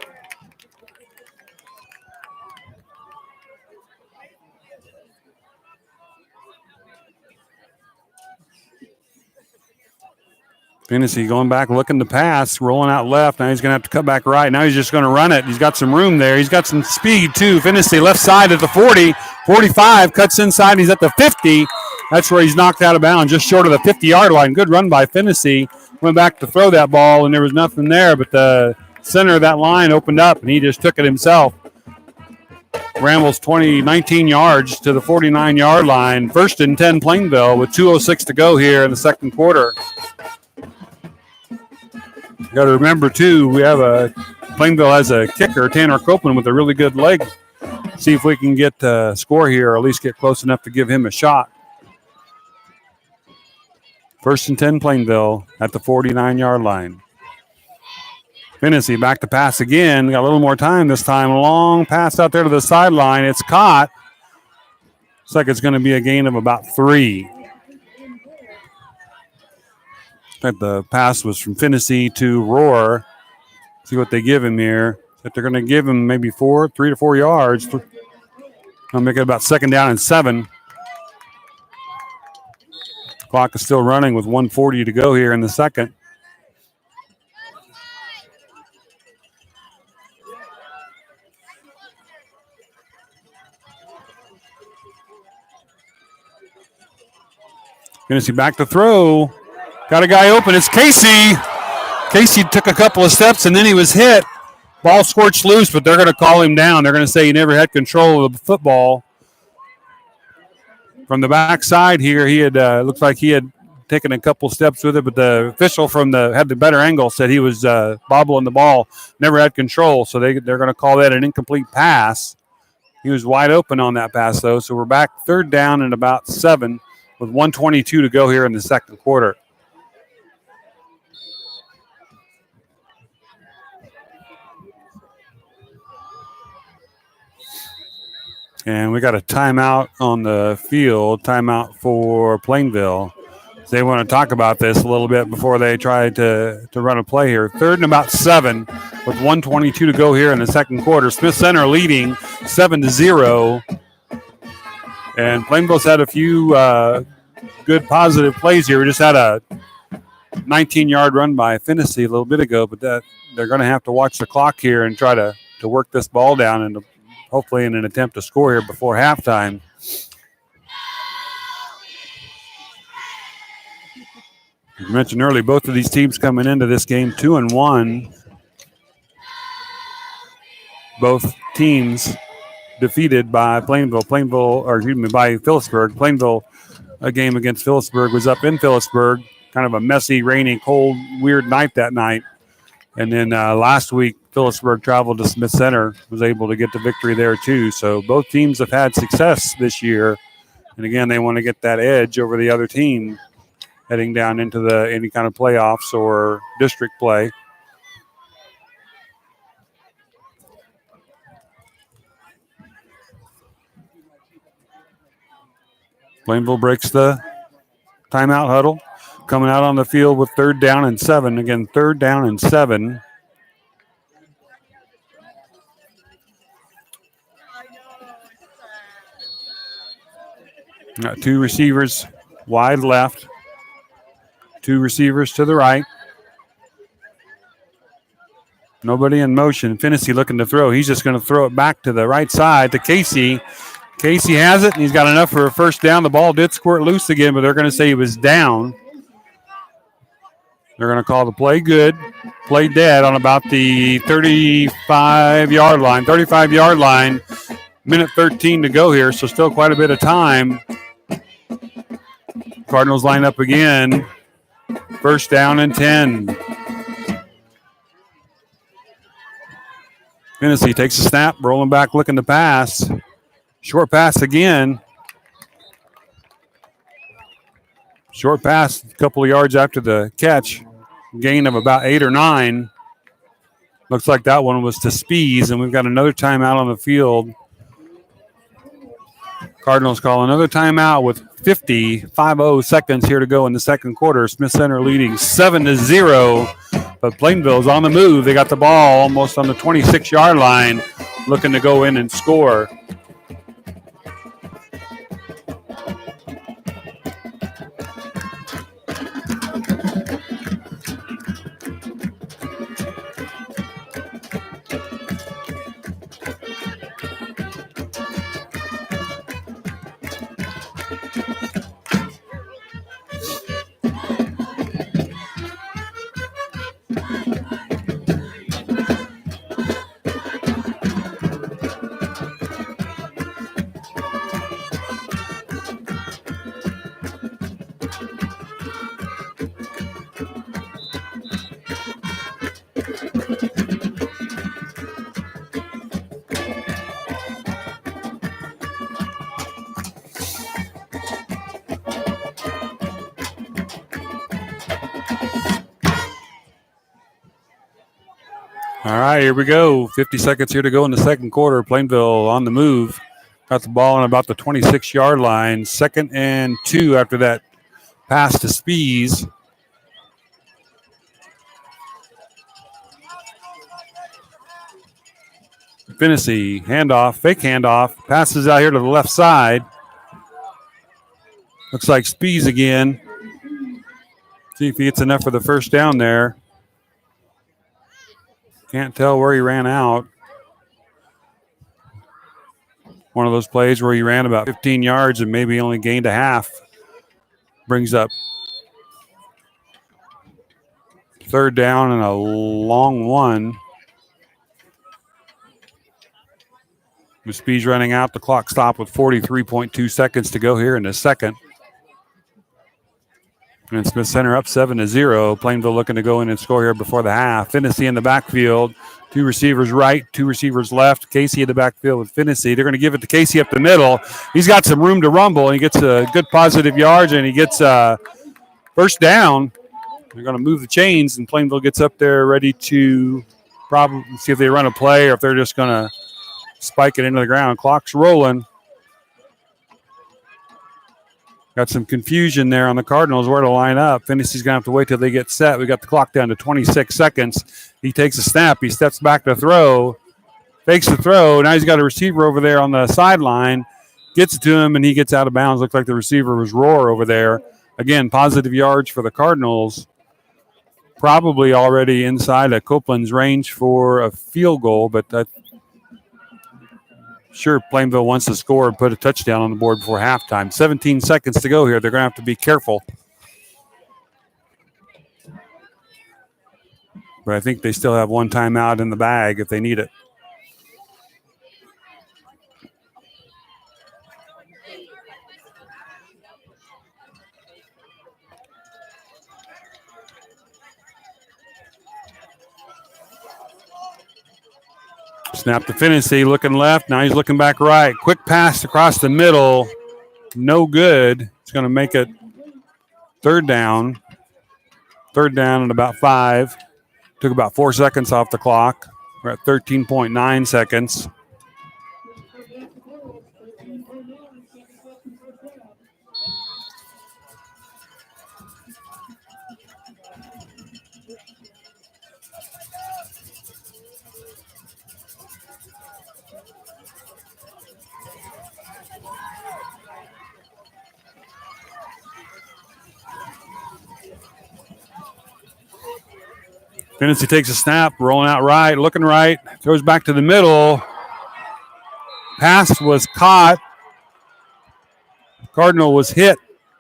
Finney going back, looking to pass, rolling out left. Now he's going to have to cut back right. Now he's just going to run it. He's got some room there. He's got some speed, too. Finney left side at the 40, 45, cuts inside. He's at the 50. That's where he's knocked out of bounds, just short of the 50-yard line. Good run by Finney. Went back to throw that ball, and there was nothing there, but the center of that line opened up, and he just took it himself. Rambles 19 yards to the 49-yard line. First and 10 Plainville with 2:06 to go here in the second quarter. You got to remember, too, Plainville has a kicker, Tanner Copeland, with a really good leg. See if we can get a score here, or at least get close enough to give him a shot. First and 10 Plainville at the 49-yard line. Finney back to pass again. Got a little more time this time. A long pass out there to the sideline. It's caught. Looks like it's going to be a gain of about 3. The pass was from Finney to Rohr. See what they give him here. But they're going to give him maybe 3 to 4 yards. I'll make it about second down and 7. Clock is still running with 1:40 to go here in the second. Finney back to throw. Got a guy open. It's Casey. Casey took a couple of steps, and then he was hit. Ball scorched loose, but they're going to call him down. They're going to say he never had control of the football. From the backside here, he had looked like he had taken a couple steps with it, but the official had the better angle, said he was bobbling the ball, never had control, so they're going to call that an incomplete pass. He was wide open on that pass, though, so we're back third down and about 7 with 1:22 to go here in the second quarter. And we got a timeout on the field, timeout for Plainville. They want to talk about this a little bit before they try to run a play here. Third and about 7 with 1:22 to go here in the second quarter. Smith Center leading 7-0. And Plainville's had a few good positive plays here. We just had a 19-yard run by Finney a little bit ago, but they're going to have to watch the clock here and try to work this ball down and hopefully in an attempt to score here before halftime. As mentioned earlier, both of these teams coming into this game 2-1. Both teams defeated by by Phillipsburg. Plainville, a game against Phillipsburg, was up in Phillipsburg. Kind of a messy, rainy, cold, weird night that night. And then last week, Phillipsburg traveled to Smith Center, was able to get the victory there too. So both teams have had success this year. And again, they want to get that edge over the other team heading down into any kind of playoffs or district play. Plainville breaks the timeout huddle. Coming out on the field with 3rd down and 7. Again, 3rd down and 7. Got 2 receivers wide left. 2 receivers to the right. Nobody in motion. Finney looking to throw. He's just going to throw it back to the right side to Casey. Casey has it, and he's got enough for a first down. The ball did squirt loose again, but they're going to say he was down. They're going to call the play good, play dead on about the 35-yard line. 35-yard line, minute 13 to go here, so still quite a bit of time. Cardinals line up again. First down and 10. Finney takes a snap, rolling back, looking to pass. Short pass again. Short pass a couple of yards after the catch. Gain of about 8 or 9. Looks like that one was to Spees, and we've got another timeout on the field. Cardinals call another timeout with 50 seconds here to go in the second quarter. Smith Center leading 7-0, but Plainville's on the move. They got the ball almost on the 26-yard line, looking to go in and score. All right, here we go. 50 seconds here to go in the second quarter. Plainville on the move. Got the ball on about the 26-yard line. 2nd and 2 after that pass to Spees. Finney, handoff, fake handoff. Passes out here to the left side. Looks like Spees again. See if he gets enough for the first down there. Can't tell where he ran out. One of those plays where he ran about 15 yards and maybe only gained a half. Brings up 3rd down and a long one. With Spees running out, the clock stopped with 43.2 seconds to go here in the second. And Smith Center up 7-0. Plainville looking to go in and score here before the half. Finney in the backfield. 2 receivers right, 2 receivers left. Casey in the backfield with Finney. They're going to give it to Casey up the middle. He's got some room to rumble, and he gets a good positive yards, and he gets first down. They're going to move the chains, and Plainville gets up there ready to probably see if they run a play or if they're just going to spike it into the ground. Clock's rolling. Got some confusion there on the Cardinals where to line up. Finney's going to have to wait till they get set. We got the clock down to 26 seconds. He takes a snap. He steps back to throw. Fakes the throw. Now he's got a receiver over there on the sideline. Gets it to him, and he gets out of bounds. Looks like the receiver was Rohr over there. Again, positive yards for the Cardinals. Probably already inside of Copeland's range for a field goal, but sure, Plainville wants to score and put a touchdown on the board before halftime. 17 seconds to go here. They're going to have to be careful. But I think they still have one timeout in the bag if they need it. Snap to Finney, looking left. Now he's looking back right. Quick pass across the middle. No good. It's going to make it 3rd down. 3rd down and about 5. Took about 4 seconds off the clock. We're at 13.9 seconds. Finney takes a snap, rolling out right, looking right, throws back to the middle. Pass was caught. Cardinal was hit.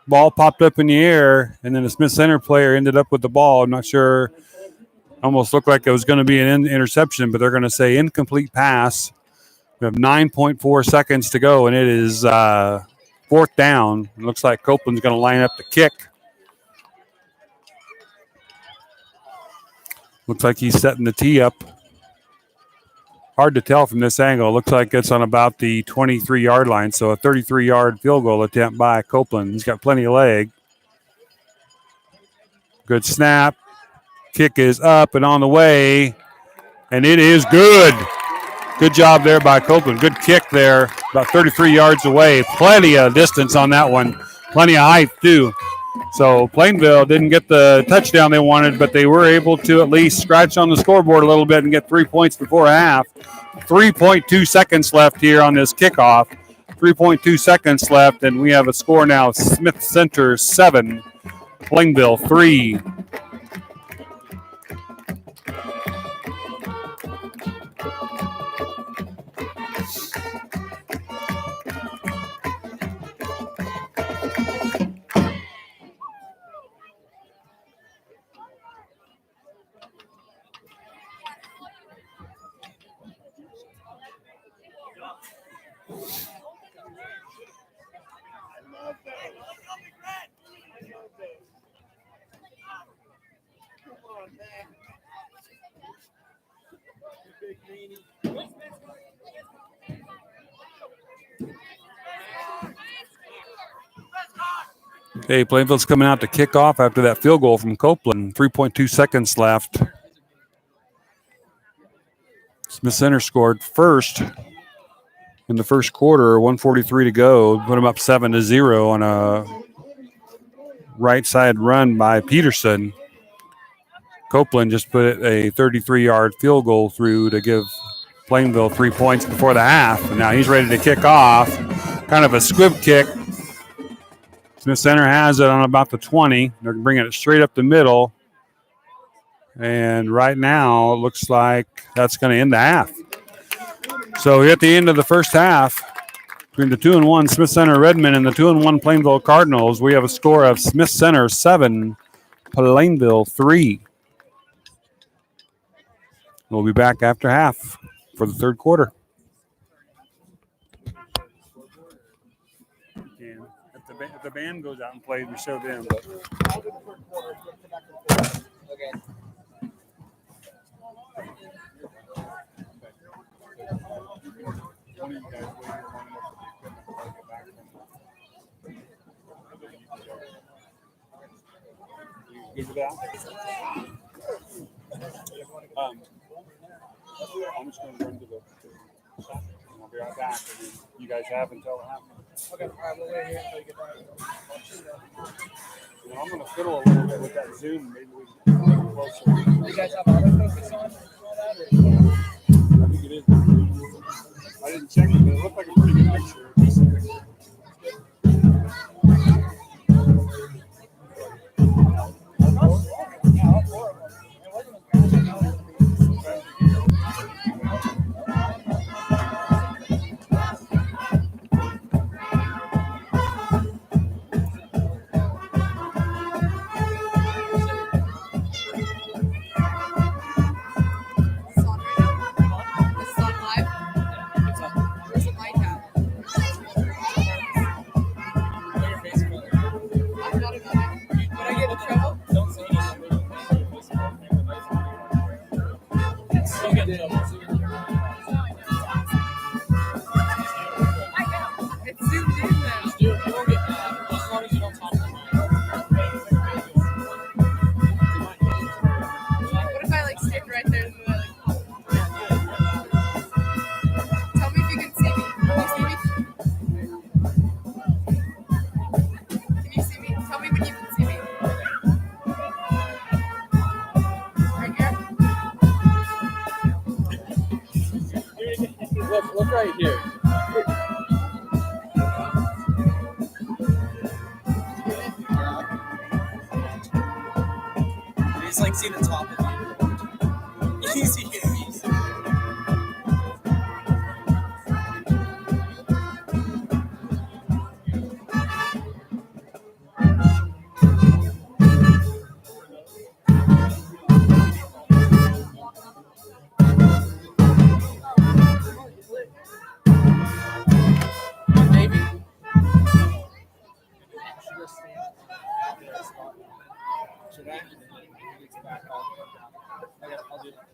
Ball popped up in the air, and then the Smith Center player ended up with the ball. I'm not sure. Almost looked like it was going to be an interception, but they're going to say incomplete pass. We have 9.4 seconds to go, and it is fourth down. It looks like Copeland's going to line up the kick. Looks like he's setting the tee up. Hard to tell from this angle. Looks like it's on about the 23-yard line, so a 33-yard field goal attempt by Copeland. He's got plenty of leg. Good snap. Kick is up and on the way, and it is good. Good job there by Copeland. Good kick there, about 33 yards away. Plenty of distance on that one. Plenty of height, too. So Plainville didn't get the touchdown they wanted, but they were able to at least scratch on the scoreboard a little bit and get 3 points before half. 3.2 seconds left here on this kickoff. 3.2 seconds left, and we have a score now. Smith Center 7, Plainville 3. Okay, Plainville's coming out to kick off after that field goal from Copeland. 3.2 seconds left. Smith Center scored first in the first quarter, 1:43 to go. Put them up 7-0 on a right side run by Peterson. Copeland just put a 33-yard field goal through to give Plainville 3 points before the half. And now he's ready to kick off. Kind of a squib kick. Smith Center has it on about the 20. They're bringing it straight up the middle. And right now, it looks like that's going to end the half. So at the end of the first half, between the 2-1 Smith Center Redmond and the 2-1 Plainville Cardinals, we have a score of Smith Center 7, Plainville 3. We'll be back after half for the third quarter. If the band goes out and plays, we show them. But. Okay. Good with that? I'm just going to run to the shop, and I'll be right back. And then you guys have until it happens. Okay, all right, we'll wait here until you get back. You know, I'm going to fiddle a little bit with that Zoom. Maybe we can get closer. You guys have autofocus on? I think it is. I didn't check it, but it looked like a pretty good picture. Decent picture. Look right here. He's like seeing the top of it. Easy, easy. Maybe. Should I? I'll do that.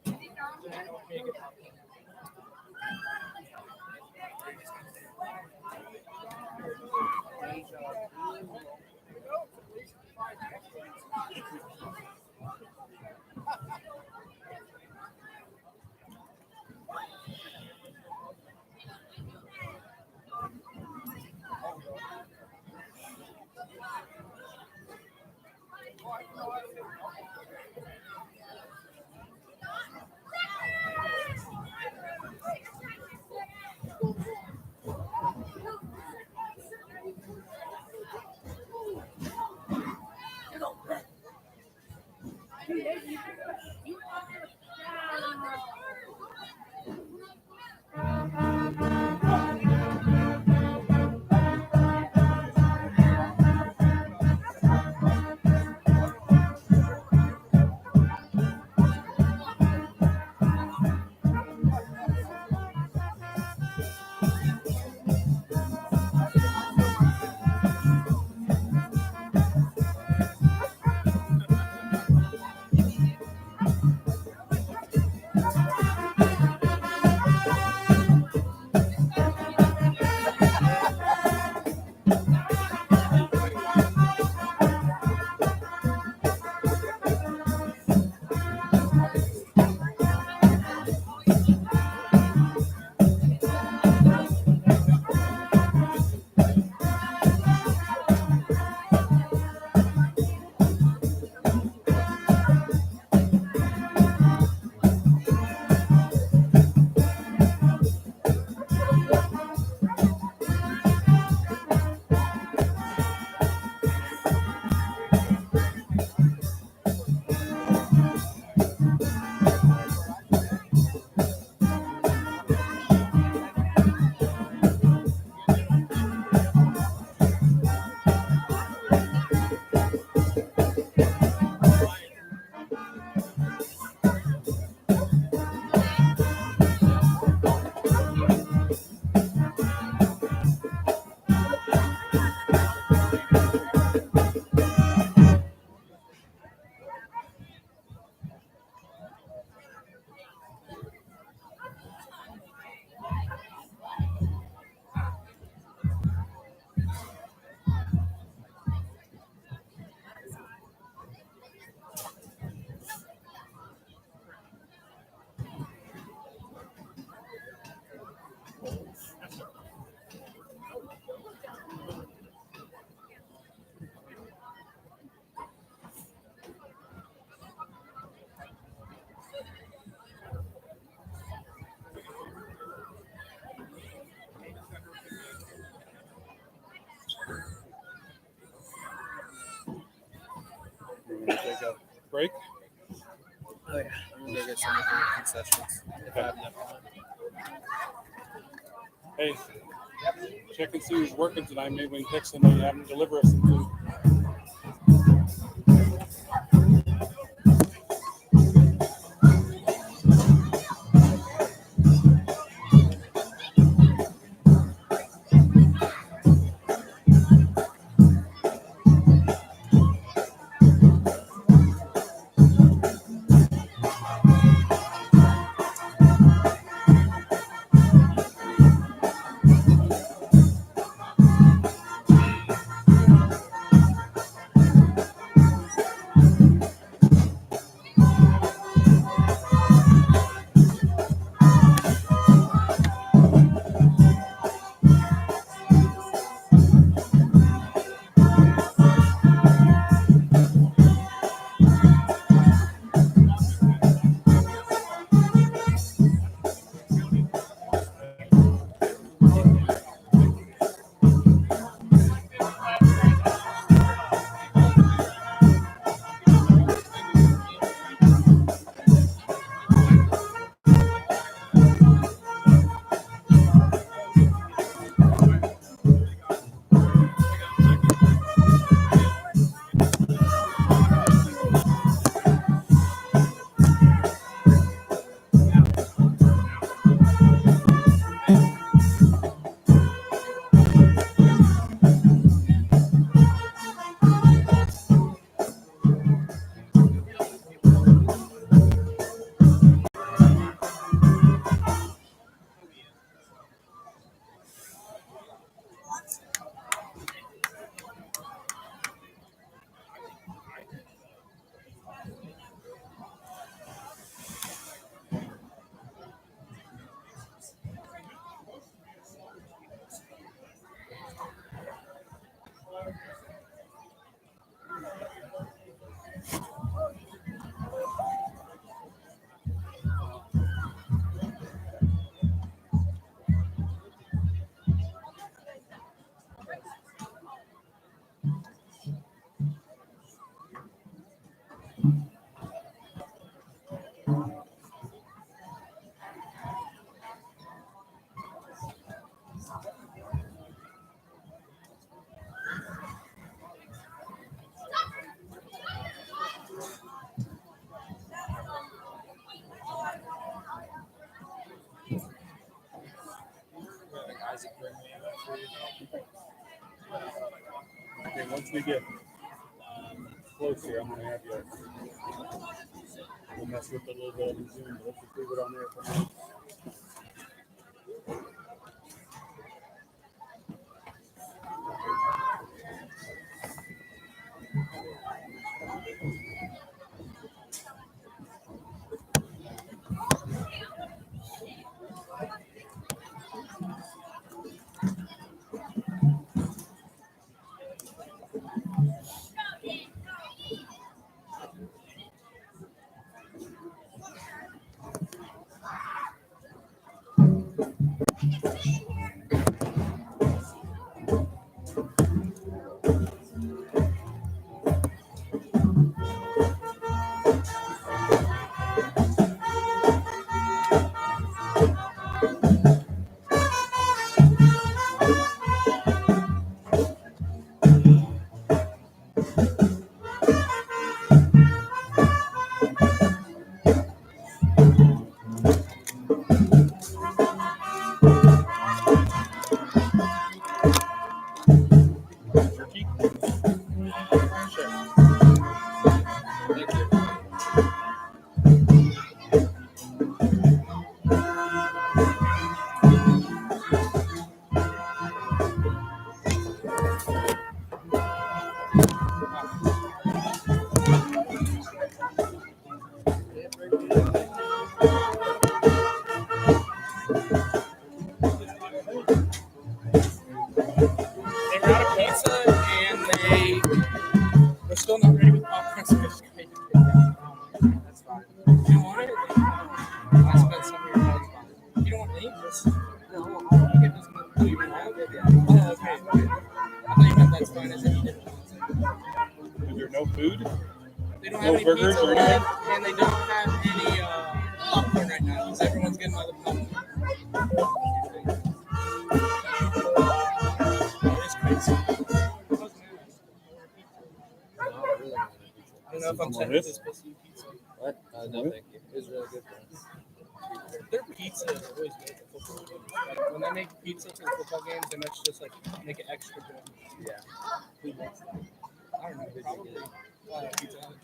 We're gonna take a break. Oh yeah, I'm gonna go get some of the concessions. If I have enough time. Hey, check and see who's working tonight. Maybe we can text somebody and have them deliver us some food. Okay, once we get close here, I'm going to have you. We'll mess with it a little bit on Zoom, but let's just leave it on there for now. Turkey? Sure. Thank you. They were out of pizza and they're still not ready with popcorn, so I just got to take it down. That's fine. You don't want it? I spent some of your money on it. You don't want any of this? No, I'll get this one. Oh, you want all of it? Yeah. Oh, okay. I thought you meant that's fine as if you didn't want it. Is there no food? They don't No have any burgers pizza or left, and they don't have any popcorn right now because everyone's getting all the popcorn. It's crazy. I don't know if I'm technically supposed to eat pizza. What? No, thank you. It was really good for us. Their pizza is always good at the football games. Like, when they make pizza for the football games, they must just like make it extra good. Yeah. Who makes that? I don't know. Probably Pizza Hut.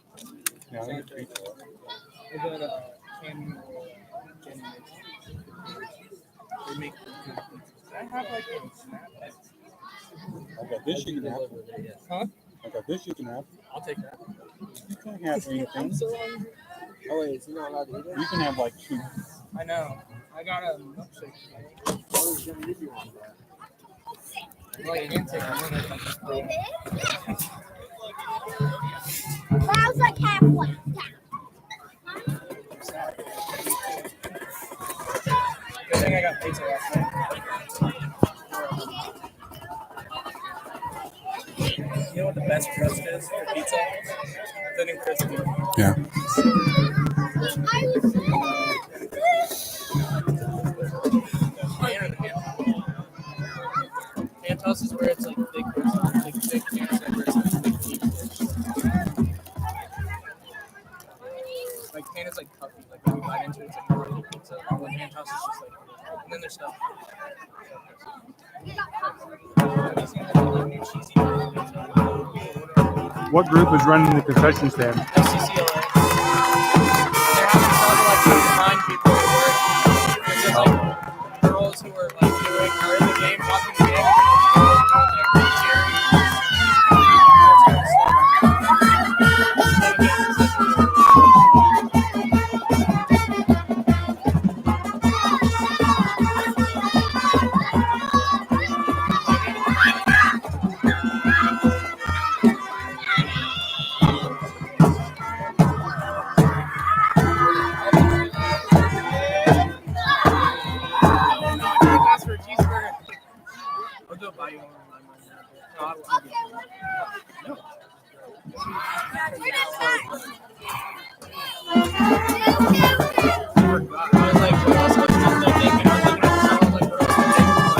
Yeah, I think pizza. They got Canyon or Jenny makes. They make good pizzas. I have like a snap. I got this you can have. Huh? I got this you can have. I'll take that. You can't have I'm anything. so hungry. Oh, wait, is he not allowed to eat it? You can have like two. I know. I got a milkshake. I was going to give you one, but... Well, you can take one if I'm just playing. Well, I was like halfway down. Good thing I got pizza last night. You know what the best crust is for pizza? Thin and crispy. Yeah. Hand toss is where it's like big crust, like thick pizza, where it's like big deep dish. Like pan is like puffy, like when you bite into it, it's like really pizza. And when hand toss is just like, and then there's stuff. Have you seen that like new cheesy pizza? What group is running the concession stand? FCCLA. They're having trouble like trying to find people to work. It's just like girls who are like are in the game, watching the game, like cheering. That's kind of stuff. Ask for a cheeseburger. I'll go buy you one of mine. No, I don't want to. I was like, what else was there? I was looking at the song, like, what else was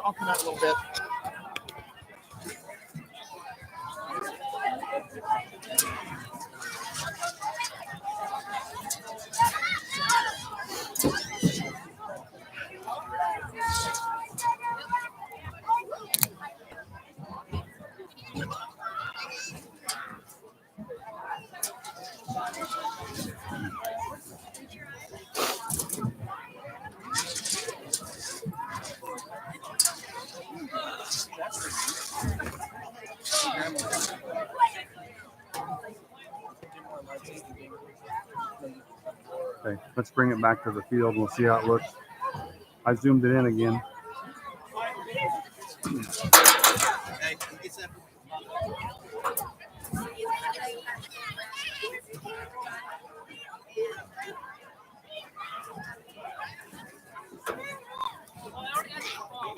I'll come out a little bit. Okay, let's bring it back to the field and we'll see how it looks. I zoomed it in again.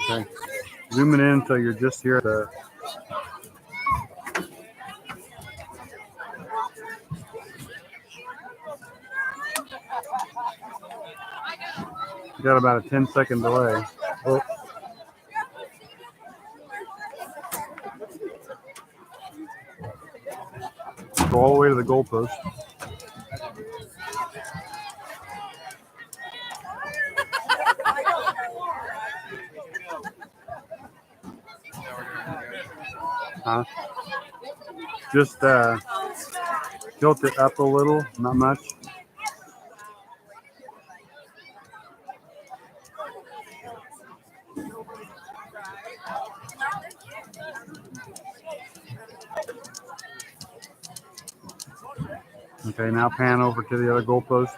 Okay, zoom it in until you're just here at the. You got about a 10-second delay. Oh. Go all the way to the goalpost. Just tilt it up a little, not much. Okay, now pan over to the other goalpost.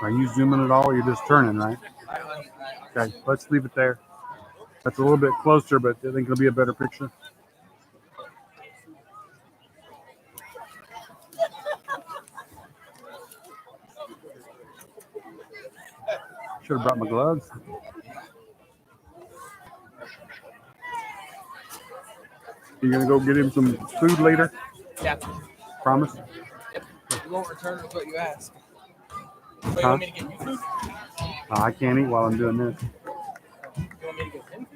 Are you zooming at all or you're just turning, right? Okay, let's leave it there. That's a little bit closer, but I think it'll be a better picture. Should have brought my gloves. You gonna go get him some food later? Yeah. Promise? Yep. You won't return what you ask. But you Huh? want me to get you food? I can't eat while I'm doing this. You want me to get him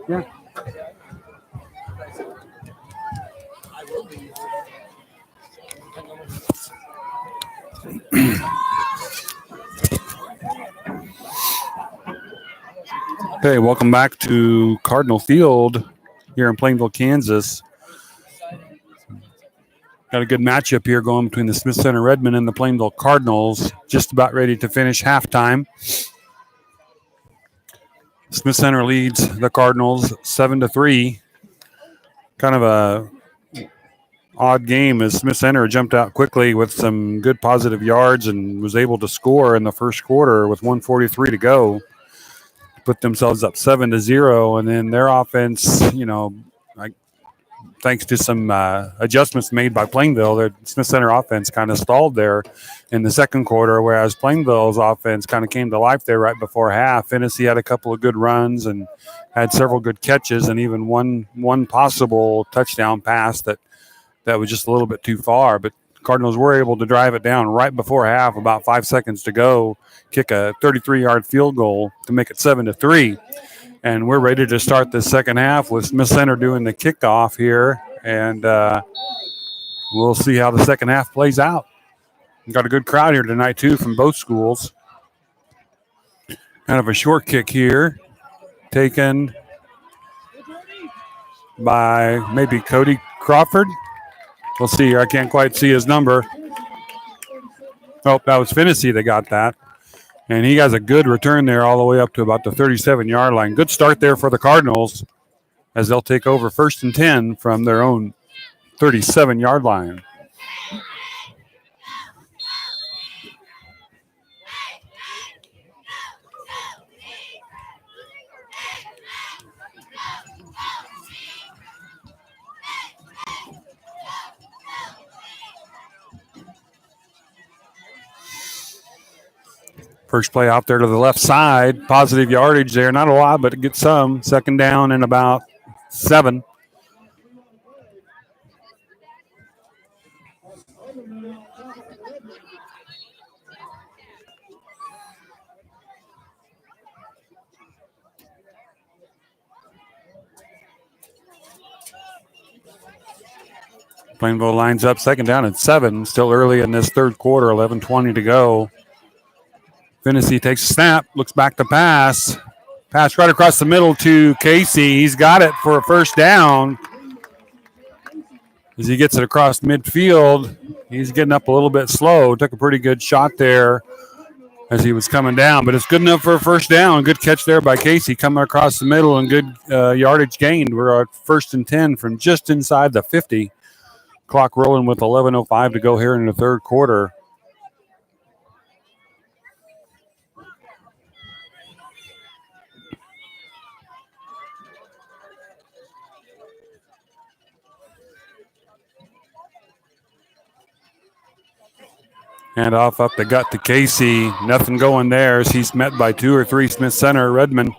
food? Yeah. I will be. Okay, welcome back to Cardinal Field here in Plainville, Kansas. Got a good matchup here going between the Smith Center Redmen and the Plainville Cardinals. Just about ready to finish halftime. Smith Center leads the Cardinals 7-3. Kind of a odd game as Smith Center jumped out quickly with some good positive yards and was able to score in the first quarter with 1:43 to go. Put themselves up 7-0, and then their offense, thanks to some adjustments made by Plainville, their Smith Center offense kind of stalled there in the second quarter, whereas Plainville's offense kind of came to life there right before half. Hennessy had a couple of good runs and had several good catches, and even one possible touchdown pass that was just a little bit too far. But Cardinals were able to drive it down right before half, about 5 seconds to go, kick a 33-yard field goal to make it 7-3. And we're ready to start the second half with Smith Center doing the kickoff here. And we'll see how the second half plays out. We've got a good crowd here tonight, too, from both schools. Kind of a short kick here, taken by maybe Cody Crawford. We'll see here. I can't quite see his number. Oh, that was Hennessy that got that. And he has a good return there all the way up to about the 37-yard line. Good start there for the Cardinals as they'll take over 1st and 10 from their own 37-yard line. First play out there to the left side. Positive yardage there. Not a lot, but it gets some. Second down and about 7. Plainville lines up second down and 7. Still early in this third quarter, 11:20 to go. Finney takes a snap, looks back to pass. Pass right across the middle to Casey. He's got it for a first down. As he gets it across midfield, he's getting up a little bit slow. Took a pretty good shot there as he was coming down, but it's good enough for a first down. Good catch there by Casey coming across the middle and good yardage gained. We're at 1st and 10 from just inside the 50. Clock rolling with 11:05 to go here in the third quarter. Hand off up the gut to Casey. Nothing going there as he's met by 2 or 3 Smith Center. Redmond.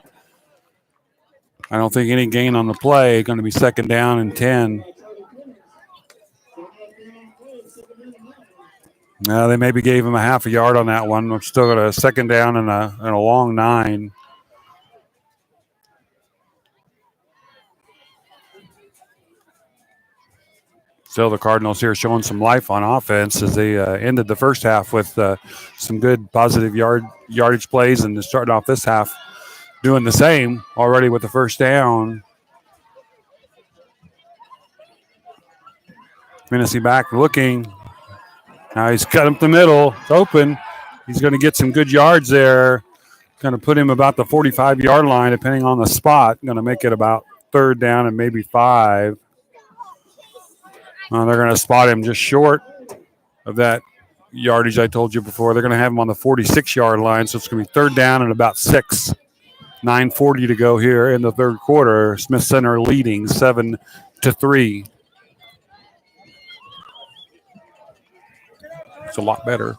I don't think any gain on the play. Going to be second down and 10. No, they maybe gave him a half a yard on that one. We've still got a second down and a long 9. Still the Cardinals here showing some life on offense as they ended the first half with some good positive yardage plays, and they're starting off this half doing the same already with the first down. Finney back looking. Now he's cut up the middle. It's open. He's going to get some good yards there. Going to put him about the 45-yard line depending on the spot. Going to make it about 3rd down and maybe 5. They're going to spot him just short of that yardage I told you before. They're going to have him on the 46-yard line, so it's going to be 3rd down and about 6. 9:40 to go here in the third quarter. Smith Center leading 7-3. It's a lot better.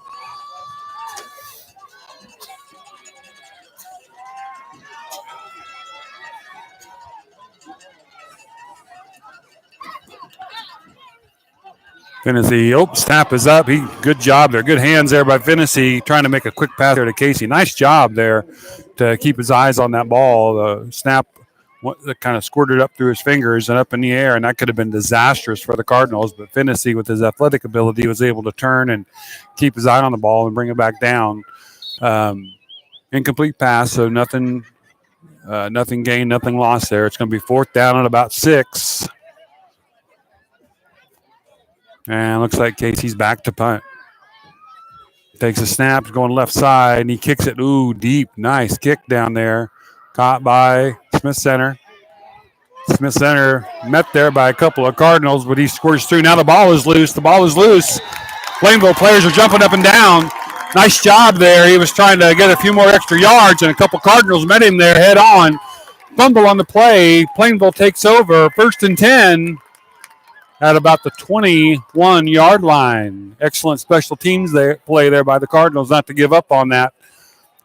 Finney, snap is up. Good job there. Good hands there by Finney, trying to make a quick pass there to Casey. Nice job there to keep his eyes on that ball. The snap kind of squirted up through his fingers and up in the air, and that could have been disastrous for the Cardinals. But Finney, with his athletic ability, was able to turn and keep his eye on the ball and bring it back down. Incomplete pass, so nothing gained, nothing lost there. It's going to be 4th down and about 6. And looks like Casey's back to punt. Takes a snap, going left side, and he kicks it. Ooh, deep. Nice kick down there. Caught by Smith Center. Smith Center met there by a couple of Cardinals, but he squirts through. Now the ball is loose. The ball is loose. Plainville players are jumping up and down. Nice job there. He was trying to get a few more extra yards, and a couple Cardinals met him there head on. Fumble on the play. Plainville takes over. 1st and 10. At about the 21-yard line. Excellent special teams play there by the Cardinals not to give up on that.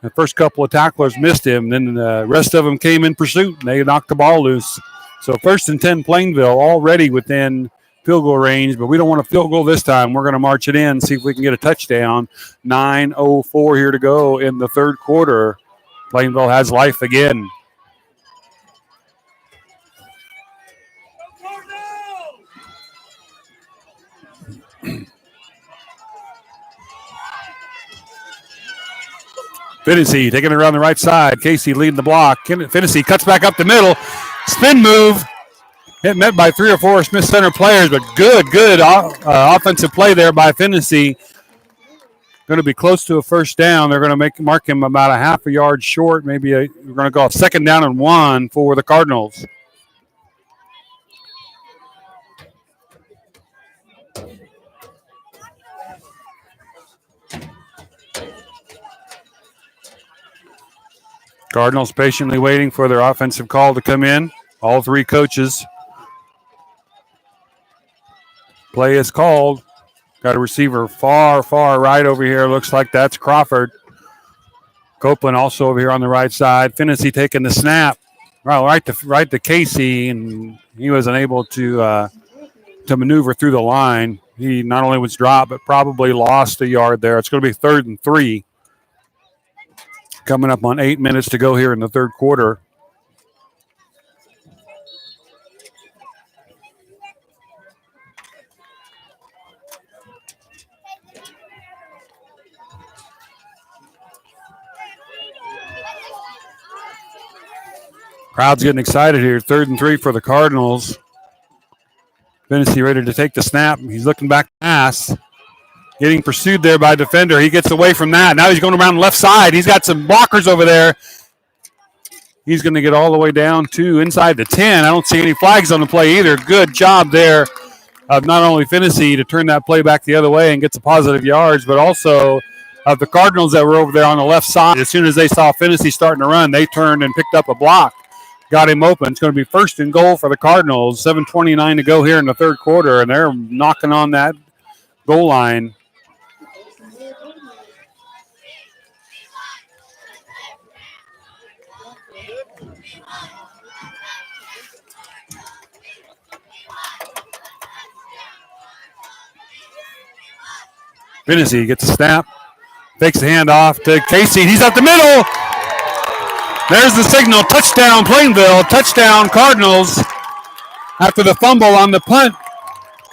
The first couple of tacklers missed him. Then the rest of them came in pursuit, and they knocked the ball loose. So 1st and 10 Plainville already within field goal range, but we don't want a field goal this time. We're going to march it in, see if we can get a touchdown. 9:04 here to go in the third quarter. Plainville has life again. Finney taking it around the right side. Casey leading the block. Finney cuts back up the middle. Spin move. Hit met by 3 or 4 Smith Center players, but good offensive play there by Finney. Going to be close to a first down. They're going to mark him about a half a yard short. Maybe we're going to go 2nd down and 1 for the Cardinals. Cardinals patiently waiting for their offensive call to come in. All 3 coaches. Play is called. Got a receiver far right over here. Looks like that's Crawford. Copeland also over here on the right side. Finney taking the snap. Right to Casey, and he was unable to maneuver through the line. He not only was dropped, but probably lost a yard there. It's going to be 3rd and 3. Coming up on 8 minutes to go here in the third quarter. Crowd's getting excited here. 3rd and 3 for the Cardinals. Finney ready to take the snap. He's looking back to pass. Getting pursued there by a defender. He gets away from that. Now he's going around the left side. He's got some blockers over there. He's going to get all the way down to inside the 10. I don't see any flags on the play either. Good job there of not only Finney to turn that play back the other way and get some positive yards, but also of the Cardinals that were over there on the left side. As soon as they saw Finney starting to run, they turned and picked up a block. Got him open. It's going to be 1st and goal for the Cardinals. 7:29 to go here in the 3rd quarter, and they're knocking on that goal line. Finney gets a snap, fakes the handoff to Casey. He's up the middle. There's the signal. Touchdown, Plainville. Touchdown, Cardinals. After the fumble on the punt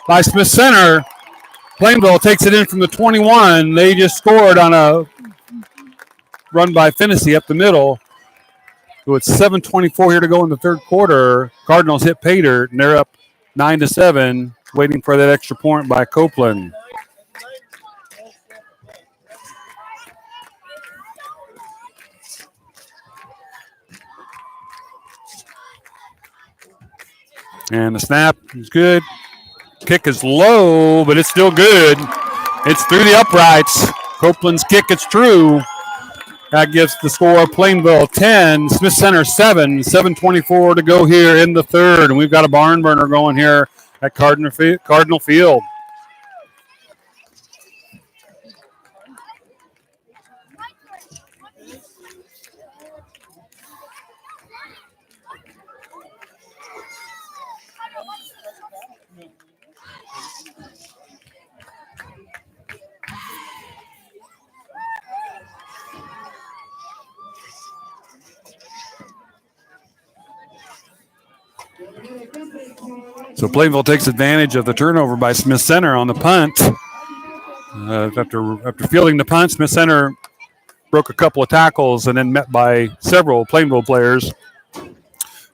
by Smith Center, Plainville takes it in from the 21. They just scored on a run by Finney up the middle. So it's 7:24 here to go in the 3rd quarter. Cardinals hit pay dirt, and they're up 9-7, waiting for that extra point by Copeland. And the snap is good. Kick is low, but it's still good. It's through the uprights. Copeland's kick is true. That gives the score Plainville 10, Smith Center 7, 7:24 to go here in the 3rd. And we've got a barn burner going here at Cardinal Field. So Plainville takes advantage of the turnover by Smith Center on the punt. After fielding the punt, Smith Center broke a couple of tackles and then met by several Plainville players.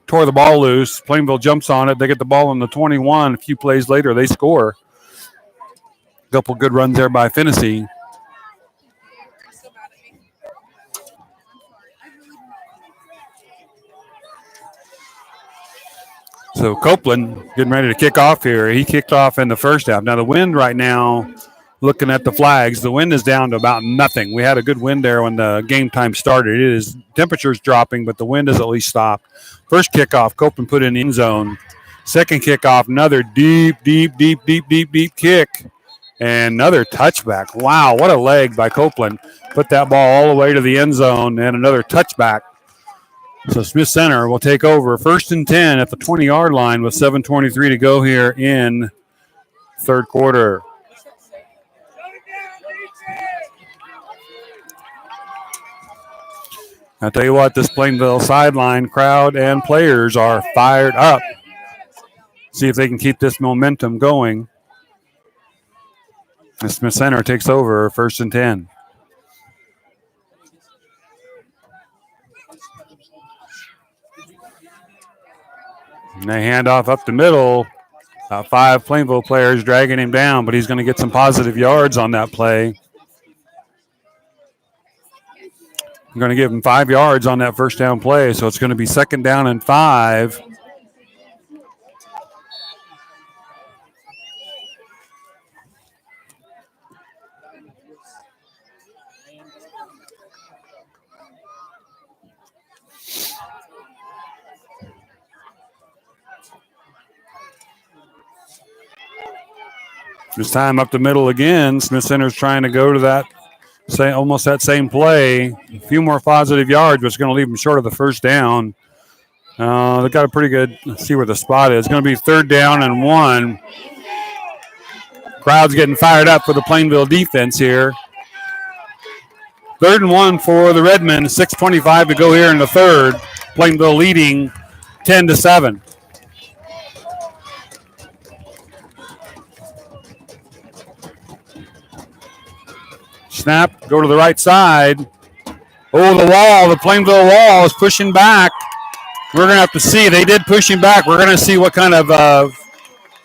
Tore the ball loose. Plainville jumps on it. They get the ball on the 21. A few plays later, they score. A couple good runs there by Finney. So Copeland getting ready to kick off here. He kicked off in the 1st half. Now the wind right now, looking at the flags, the wind is down to about nothing. We had a good wind there when the game time started. It is temperatures dropping, but the wind has at least stopped. First kickoff, Copeland put in the end zone. Second kickoff, another deep kick. And another touchback. Wow, what a leg by Copeland. Put that ball all the way to the end zone and another touchback. So Smith Center will take over 1st and 10 at the 20-yard line with 7:23 to go here in 3rd quarter. I'll tell you what, this Plainville sideline crowd and players are fired up. See if they can keep this momentum going. And Smith Center takes over 1st and 10. And they hand off up the middle. About 5 Plainville players dragging him down, but he's going to get some positive yards on that play. I'm going to give him 5 yards on that first down play, so it's going to be 2nd down and 5. This time up the middle again. Smith Center's trying to go to that, almost that same play. A few more positive yards, but it's going to leave them short of the first down. They've got a pretty good, let's see where the spot is. It's going to be 3rd down and 1. Crowd's getting fired up for the Plainville defense here. 3rd and 1 for the Redmen. 6:25 to go here in the 3rd. Plainville leading 10-7. Snap, go to the right side. Oh, the wall, the Plainville wall is pushing back. We're going to have to see. They did push him back. We're going to see what kind of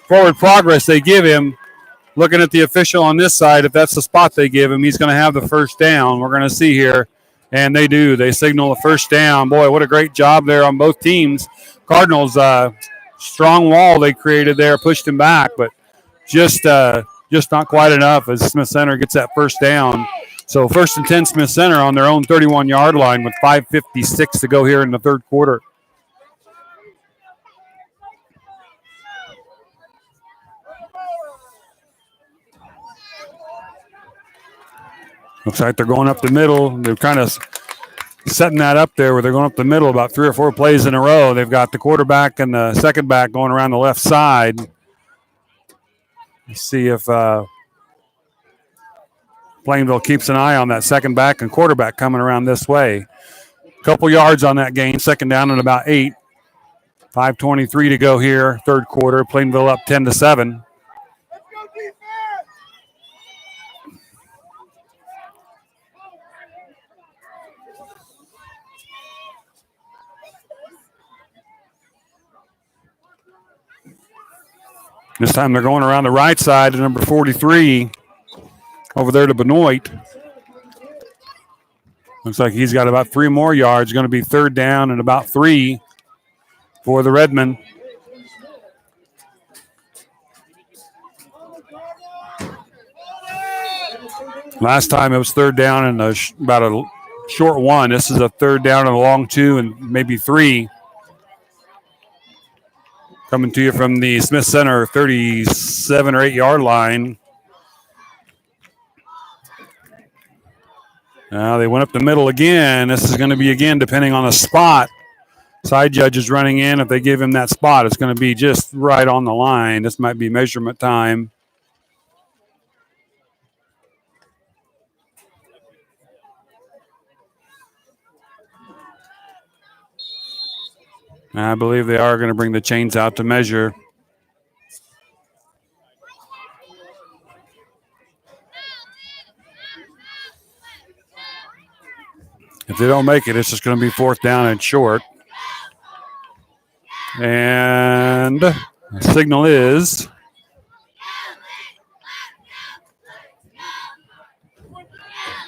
forward progress they give him. Looking at the official on this side, if that's the spot they give him, he's going to have the first down. We're going to see here. And they do. They signal a first down. Boy, what a great job there on both teams. Cardinals, strong wall they created there, pushed him back, but just not quite enough as Smith Center gets that first down. So 1st and 10 Smith Center on their own 31-yard line with 5:56 to go here in the third quarter. Looks like they're going up the middle. They're kind of setting that up there where they're going up the middle about 3 or 4 plays in a row. They've got the quarterback and the second back going around the left side. Let's see if Plainville keeps an eye on that second back and quarterback coming around this way. Couple yards on that gain, second down and about 8. 5:23 to go here, third quarter. Plainville up 10-7. This time they're going around the right side to number 43 over there to Benoit. Looks like he's got about 3 more yards. Going to be third down and about 3 for the Redmen. Last time it was third down and about a short 1. This is a third down and a long 2 and maybe 3. Coming to you from the Smith Center 37 or 8 yard line. Now they went up the middle again. This is going to be, again, depending on the spot. Side judge is running in. If they give him that spot, it's going to be just right on the line. This might be measurement time. I believe they are going to bring the chains out to measure. If they don't make it, it's just going to be fourth down and short. And the signal is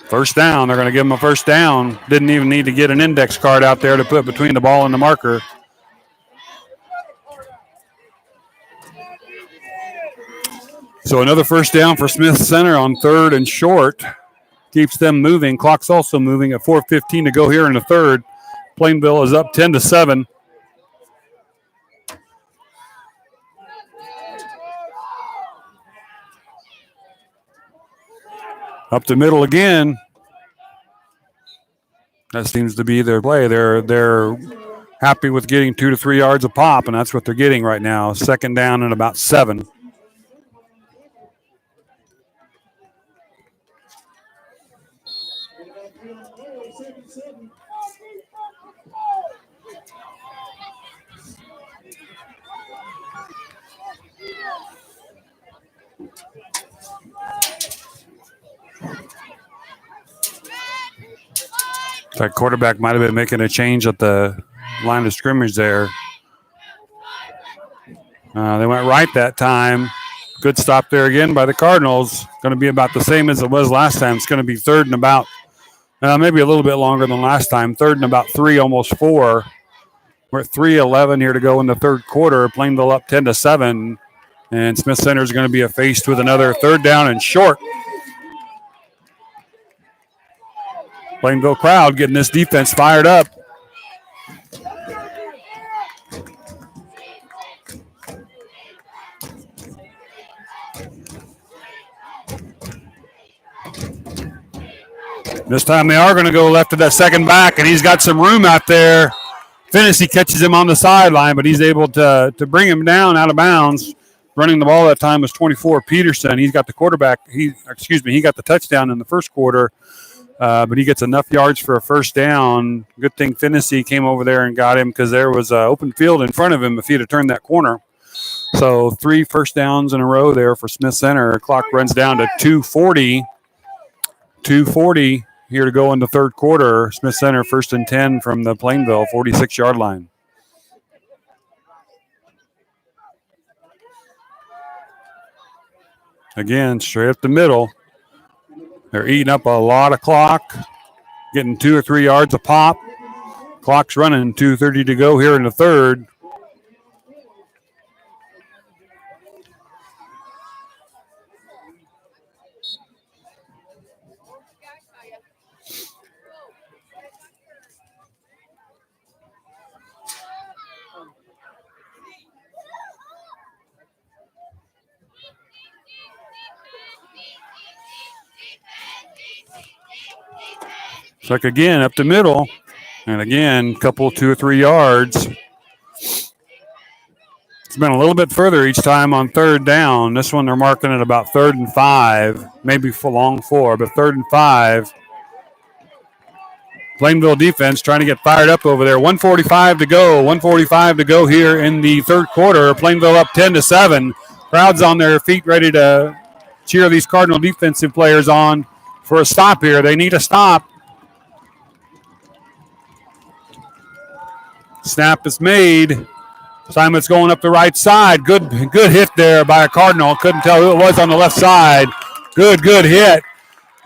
first down. They're going to give them a first down. Didn't even need to get an index card out there to put between the ball and the marker. So another first down for Smith Center on third and short. Keeps them moving. Clock's also moving at 4:15 to go here in the third. Plainville is up 10-7. Up the middle again. That seems to be their play. They're happy with getting 2 to 3 yards a pop, and that's what they're getting right now. Second down and about 7. That quarterback might have been making a change at the line of scrimmage there. They went right that time. Good stop there again by the Cardinals. Going to be about the same as it was last time. It's going to be third and about, maybe a little bit longer than last time. Third and about 3, almost 4. We're at 3:11 here to go in the third quarter. Plainville up 10-7. And Smith Center is going to be faced with another third down and short. Plainville crowd getting this defense fired up. This time they are going to go left to that second back, and he's got some room out there. Finney catches him on the sideline, but he's able to bring him down out of bounds. Running the ball that time was 24 Peterson. He's got the quarterback. He got the touchdown in the first quarter. But he gets enough yards for a first down. Good thing Finney came over there and got him because there was open field in front of him if he'd have turned that corner. So 3 first downs in a row there for Smith Center. Clock runs down to 2:40. 2:40 here to go in the third quarter. Smith Center 1st and 10 from the Plainville 46-yard line. Again, straight up the middle. They're eating up a lot of clock, getting 2 or 3 yards a pop. Clock's running, 2:30 to go here in the third. It's like again up the middle, and again, couple 2 or 3 yards. It's been a little bit further each time on third down. This one they're marking it about 3rd and 5, maybe for long 4, but 3rd and 5. Plainville defense trying to get fired up over there. 1:45 to go. 1:45 to go here in the third quarter. Plainville up 10-7. Crowd's on their feet, ready to cheer these Cardinal defensive players on for a stop here. They need a stop. Snap is made. Simon's going up the right side. Good hit there by a Cardinal. Couldn't tell who it was on the left side. Good hit.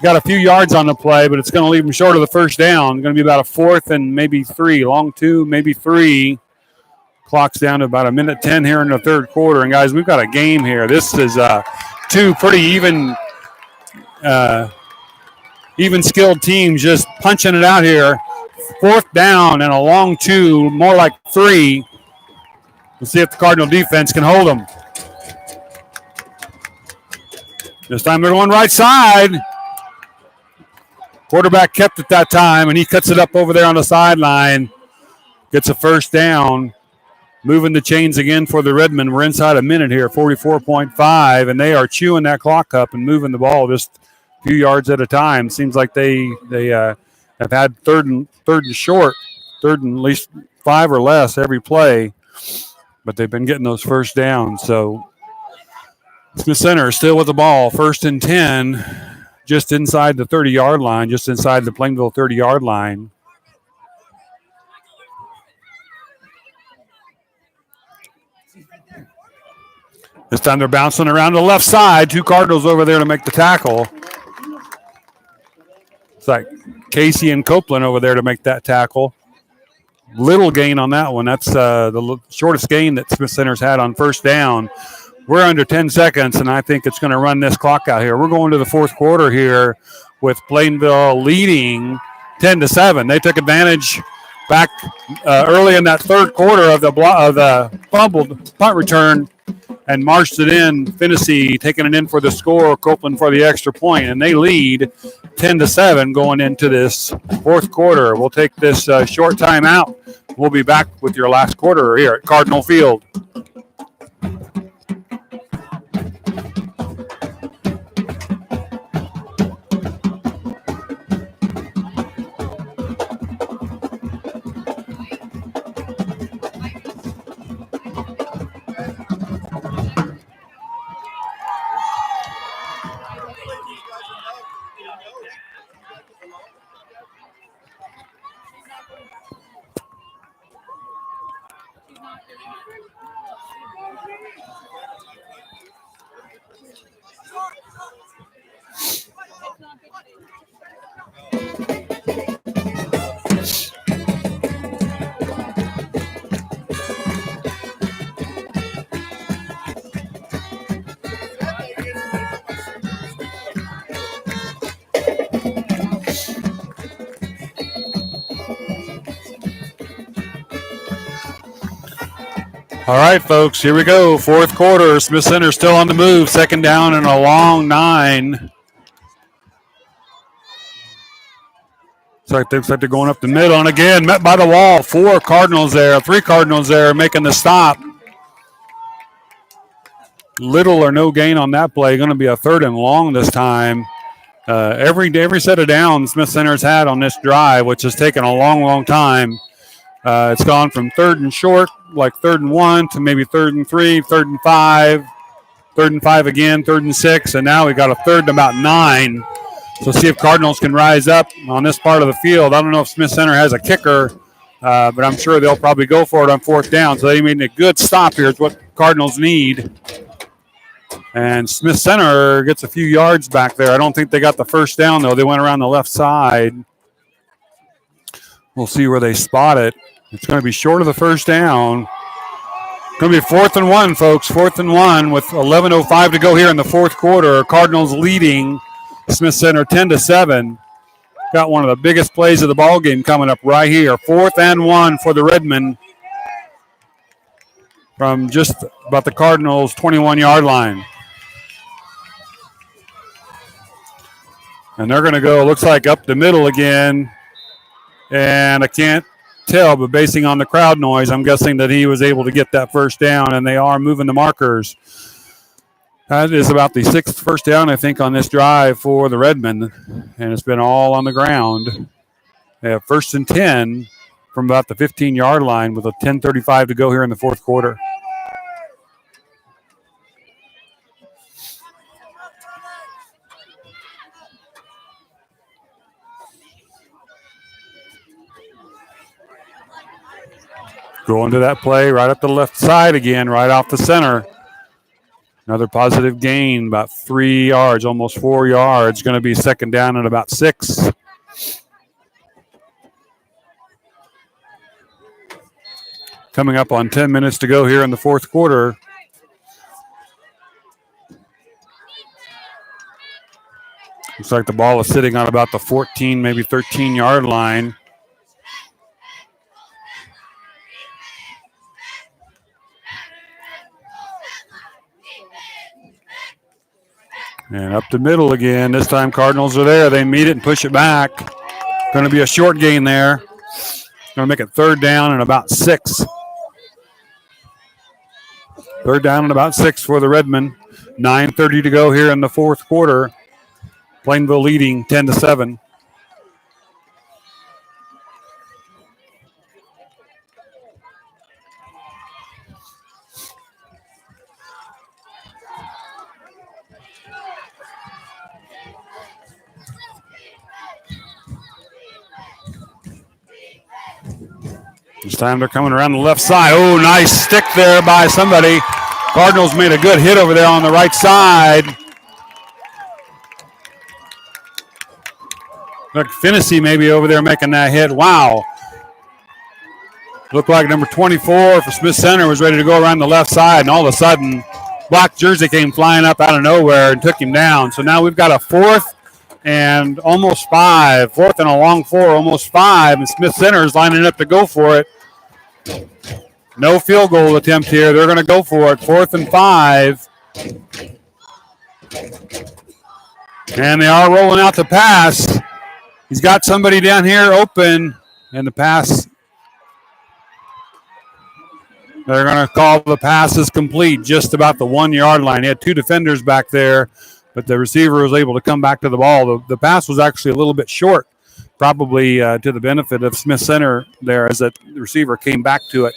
Got a few yards on the play, but it's going to leave him short of the first down. Going to be about a 4th and maybe 3. Long 2, maybe 3. Clock's down to about 1:10 here in the third quarter. And, guys, we've got a game here. This is 2 pretty even skilled teams just punching it out here. 4th down and a long 2, more like 3. We'll see if the Cardinal defense can hold them. This time they're going right side. Quarterback kept it that time, and he cuts it up over there on the sideline. Gets a first down. Moving the chains again for the Redmen. We're inside a minute here, 44.5, and they are chewing that clock up and moving the ball just a few yards at a time. Seems like they have had third and short, third and at least 5 or less every play, but they've been getting those first downs. So Smith Center still with the ball, 1st and 10, just inside the 30-yard line, just inside the Plainville 30-yard line. This time they're bouncing around the left side. 2 Cardinals over there to make the tackle. It's like Casey and Copeland over there to make that tackle. Little gain on that one. That's the shortest gain that Smith Center's had on first down. We're under 10 seconds, and I think it's going to run this clock out here. We're going to the fourth quarter here with Plainville leading 10-7. They took advantage back early in that third quarter of the fumbled punt return and marched it in. Finney taking it in for the score, Copeland for the extra point, and they lead 10-7 going into this fourth quarter. We'll take this short time out. We'll be back with your last quarter here at Cardinal Field. All right, folks, here we go. Fourth quarter. Smith Center still on the move. Second down and a long 9. Looks like they're going up the middle. And again, met by the wall. 4 Cardinals there. 3 Cardinals there making the stop. Little or no gain on that play. Going to be a 3rd and long this time. Every set of downs Smith Center's had on this drive, which has taken a long, long time. It's gone from 3rd and short, like 3rd and 1, to maybe 3rd and 3, 3rd and 5, 3rd and 5 again, 3rd and 6, and now we got a 3rd and about 9. So see if Cardinals can rise up on this part of the field. I don't know if Smith Center has a kicker, but I'm sure they'll probably go for it on 4th down. So they made a good stop here. It's what Cardinals need. And Smith Center gets a few yards back there. I don't think they got the first down, though. They went around the left side. We'll see where they spot it. It's going to be short of the first down. Going to be 4th and 1, folks. 4th and 1 with 11:05 to go here in the fourth quarter. Cardinals leading Smith Center 10-7. Got one of the biggest plays of the ball game coming up right here. 4th and 1 for the Redmen from just about the Cardinals' 21-yard line. And they're going to go, looks like up the middle again. And I can't tell, but basing on the crowd noise, I'm guessing that he was able to get that first down, and they are moving the markers. That is about the 6th first down, I think, on this drive for the Redmen, and it's been all on the ground. They have 1st and 10 from about the 15-yard line with a 10:35 to go here in the fourth quarter. Going to that play right up the left side again, right off the center. Another positive gain, about 3 yards, almost 4 yards. Going to be 2nd down and about 6. Coming up on 10 minutes to go here in the fourth quarter. Looks like the ball is sitting on about the 14, maybe 13-yard line. And up the middle again. This time Cardinals are there. They meet it and push it back. Going to be a short gain there. Going to make it 3rd down and about 6. 3rd down and about 6 for the Redmen. 9:30 to go here in the fourth quarter. Plainville leading 10-7. This time they're coming around the left side. Oh, nice stick there by somebody. Cardinals made a good hit over there on the right side. Look, Finney maybe over there making that hit. Wow. Looked like number 24 for Smith Center was ready to go around the left side, and all of a sudden, black jersey came flying up out of nowhere and took him down. So now we've got a 4th and almost 5. 4th and a long 4, almost 5, and Smith Center is lining up to go for it. No field goal attempt here. They're going to go for it. 4th and 5. And they are rolling out the pass. He's got somebody down here open, and the pass. They're going to call the pass is complete, just about the 1-yard line. He had 2 defenders back there, but the receiver was able to come back to the ball. The pass was actually a little bit short, probably to the benefit of Smith Center there, as that receiver came back to it,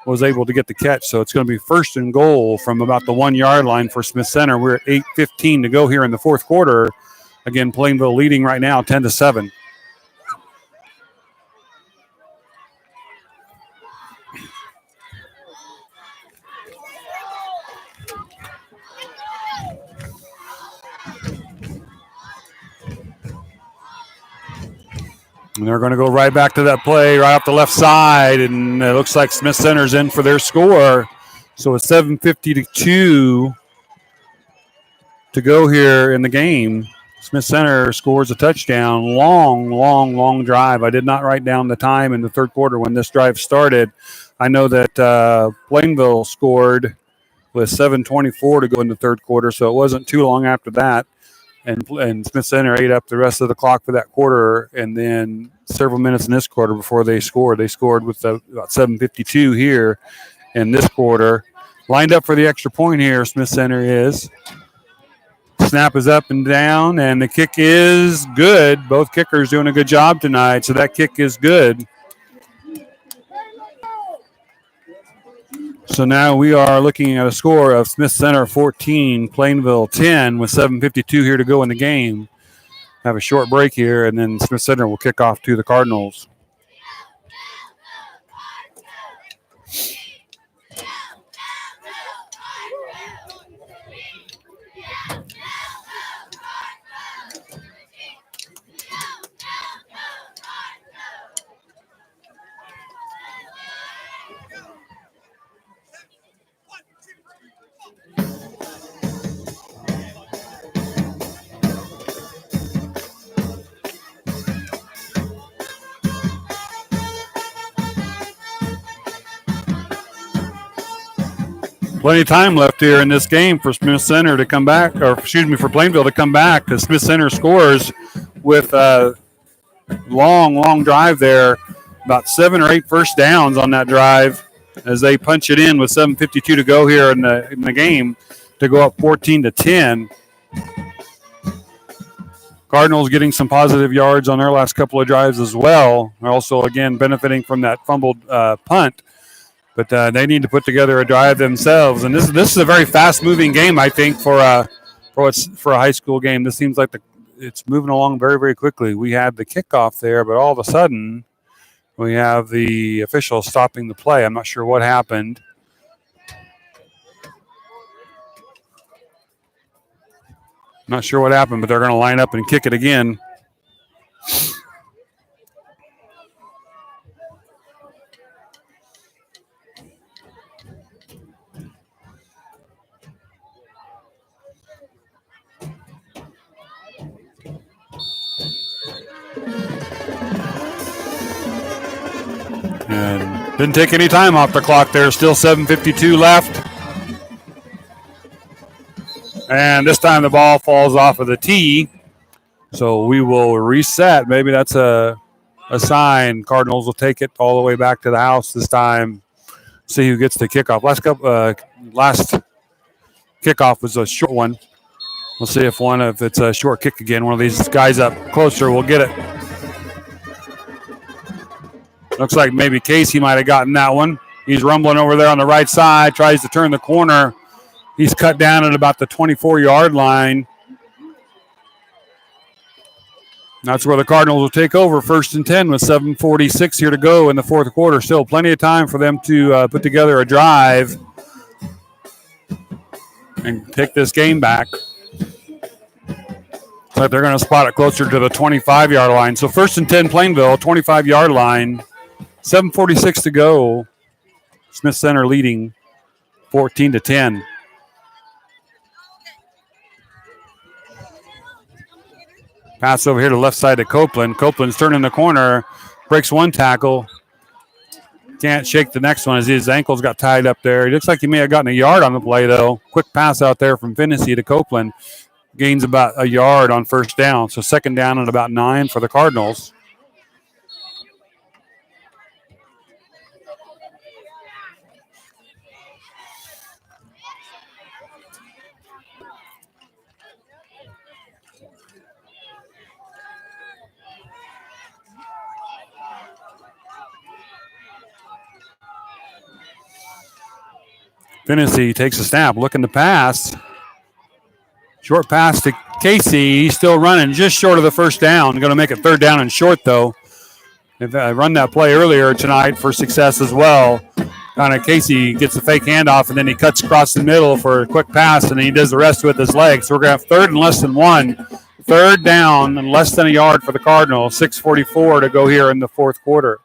was able to get the catch. So it's going to be 1st and goal from about the 1-yard line for Smith Center. We're at 8:15 to go here in the fourth quarter. Again, Plainville leading right now 10-7. And they're going to go right back to that play right off the left side, and it looks like Smith Center's in for their score. So it's 7:52 to go here in the game. Smith Center scores a touchdown. Long drive. I did not write down the time in the third quarter when this drive started. I know that Plainville scored with 7:24 to go in the third quarter, so it wasn't too long after that. And Smith Center ate up the rest of the clock for that quarter, and then several minutes in this quarter before they scored. They scored with about 7:52 here in this quarter. Lined up for the extra point here, Smith Center is. Snap is up and down, and the kick is good. Both kickers doing a good job tonight, so that kick is good. So now we are looking at a score of Smith Center 14, Plainville 10, with 7:52 here to go in the game. Have a short break here, and then Smith Center will kick off to the Cardinals. Plenty of time left here in this game for Smith Center to come back, or excuse me, for Plainville to come back, because Smith Center scores with a long drive there, about 7 or 8 first downs on that drive as they punch it in with 7:52 to go here in the game to go up 14-10. Cardinals getting some positive yards on their last couple of drives as well. They're also, again, benefiting from that fumbled punt. But they need to put together a drive themselves. And this is a very fast-moving game, I think, for a high school game. This seems like it's moving along very, very quickly. We had the kickoff there, but all of a sudden we have the official stopping the play. I'm not sure what happened. Not sure what happened, but they're going to line up and kick it again. And didn't take any time off the clock there. Still 7:52 left. And this time the ball falls off of the tee. So we will reset. Maybe that's a sign. Cardinals will take it all the way back to the house this time. See who gets the kickoff. Last kickoff was a short one. We'll see if it's a short kick again. One of these guys up closer will get it. Looks like maybe Casey might have gotten that one. He's rumbling over there on the right side, tries to turn the corner. He's cut down at about the 24-yard line. That's where the Cardinals will take over, 1st and 10 with 7:46 here to go in the fourth quarter. Still plenty of time for them to put together a drive and take this game back. But they're going to spot it closer to the 25-yard line. So 1st and 10 Plainville, 25-yard line. 7:46 to go. Smith Center leading 14-10. Pass over here to left side to Copeland. Copeland's turning the corner, breaks one tackle. Can't shake the next one as his ankles got tied up there. He looks like he may have gotten a yard on the play, though. Quick pass out there from Finney to Copeland. Gains about a yard on first down. So 2nd down and about 9 for the Cardinals. Finney takes a snap, looking to pass. Short pass to Casey. He's still running just short of the first down. Going to make it 3rd down and short, though. They've run that play earlier tonight for success as well. Kind of Casey gets the fake handoff, and then he cuts across the middle for a quick pass, and then he does the rest with his legs. So we're going to have 3rd and less than 1. 3rd down and less than a yard for the Cardinals. 6:44 to go here in the fourth quarter.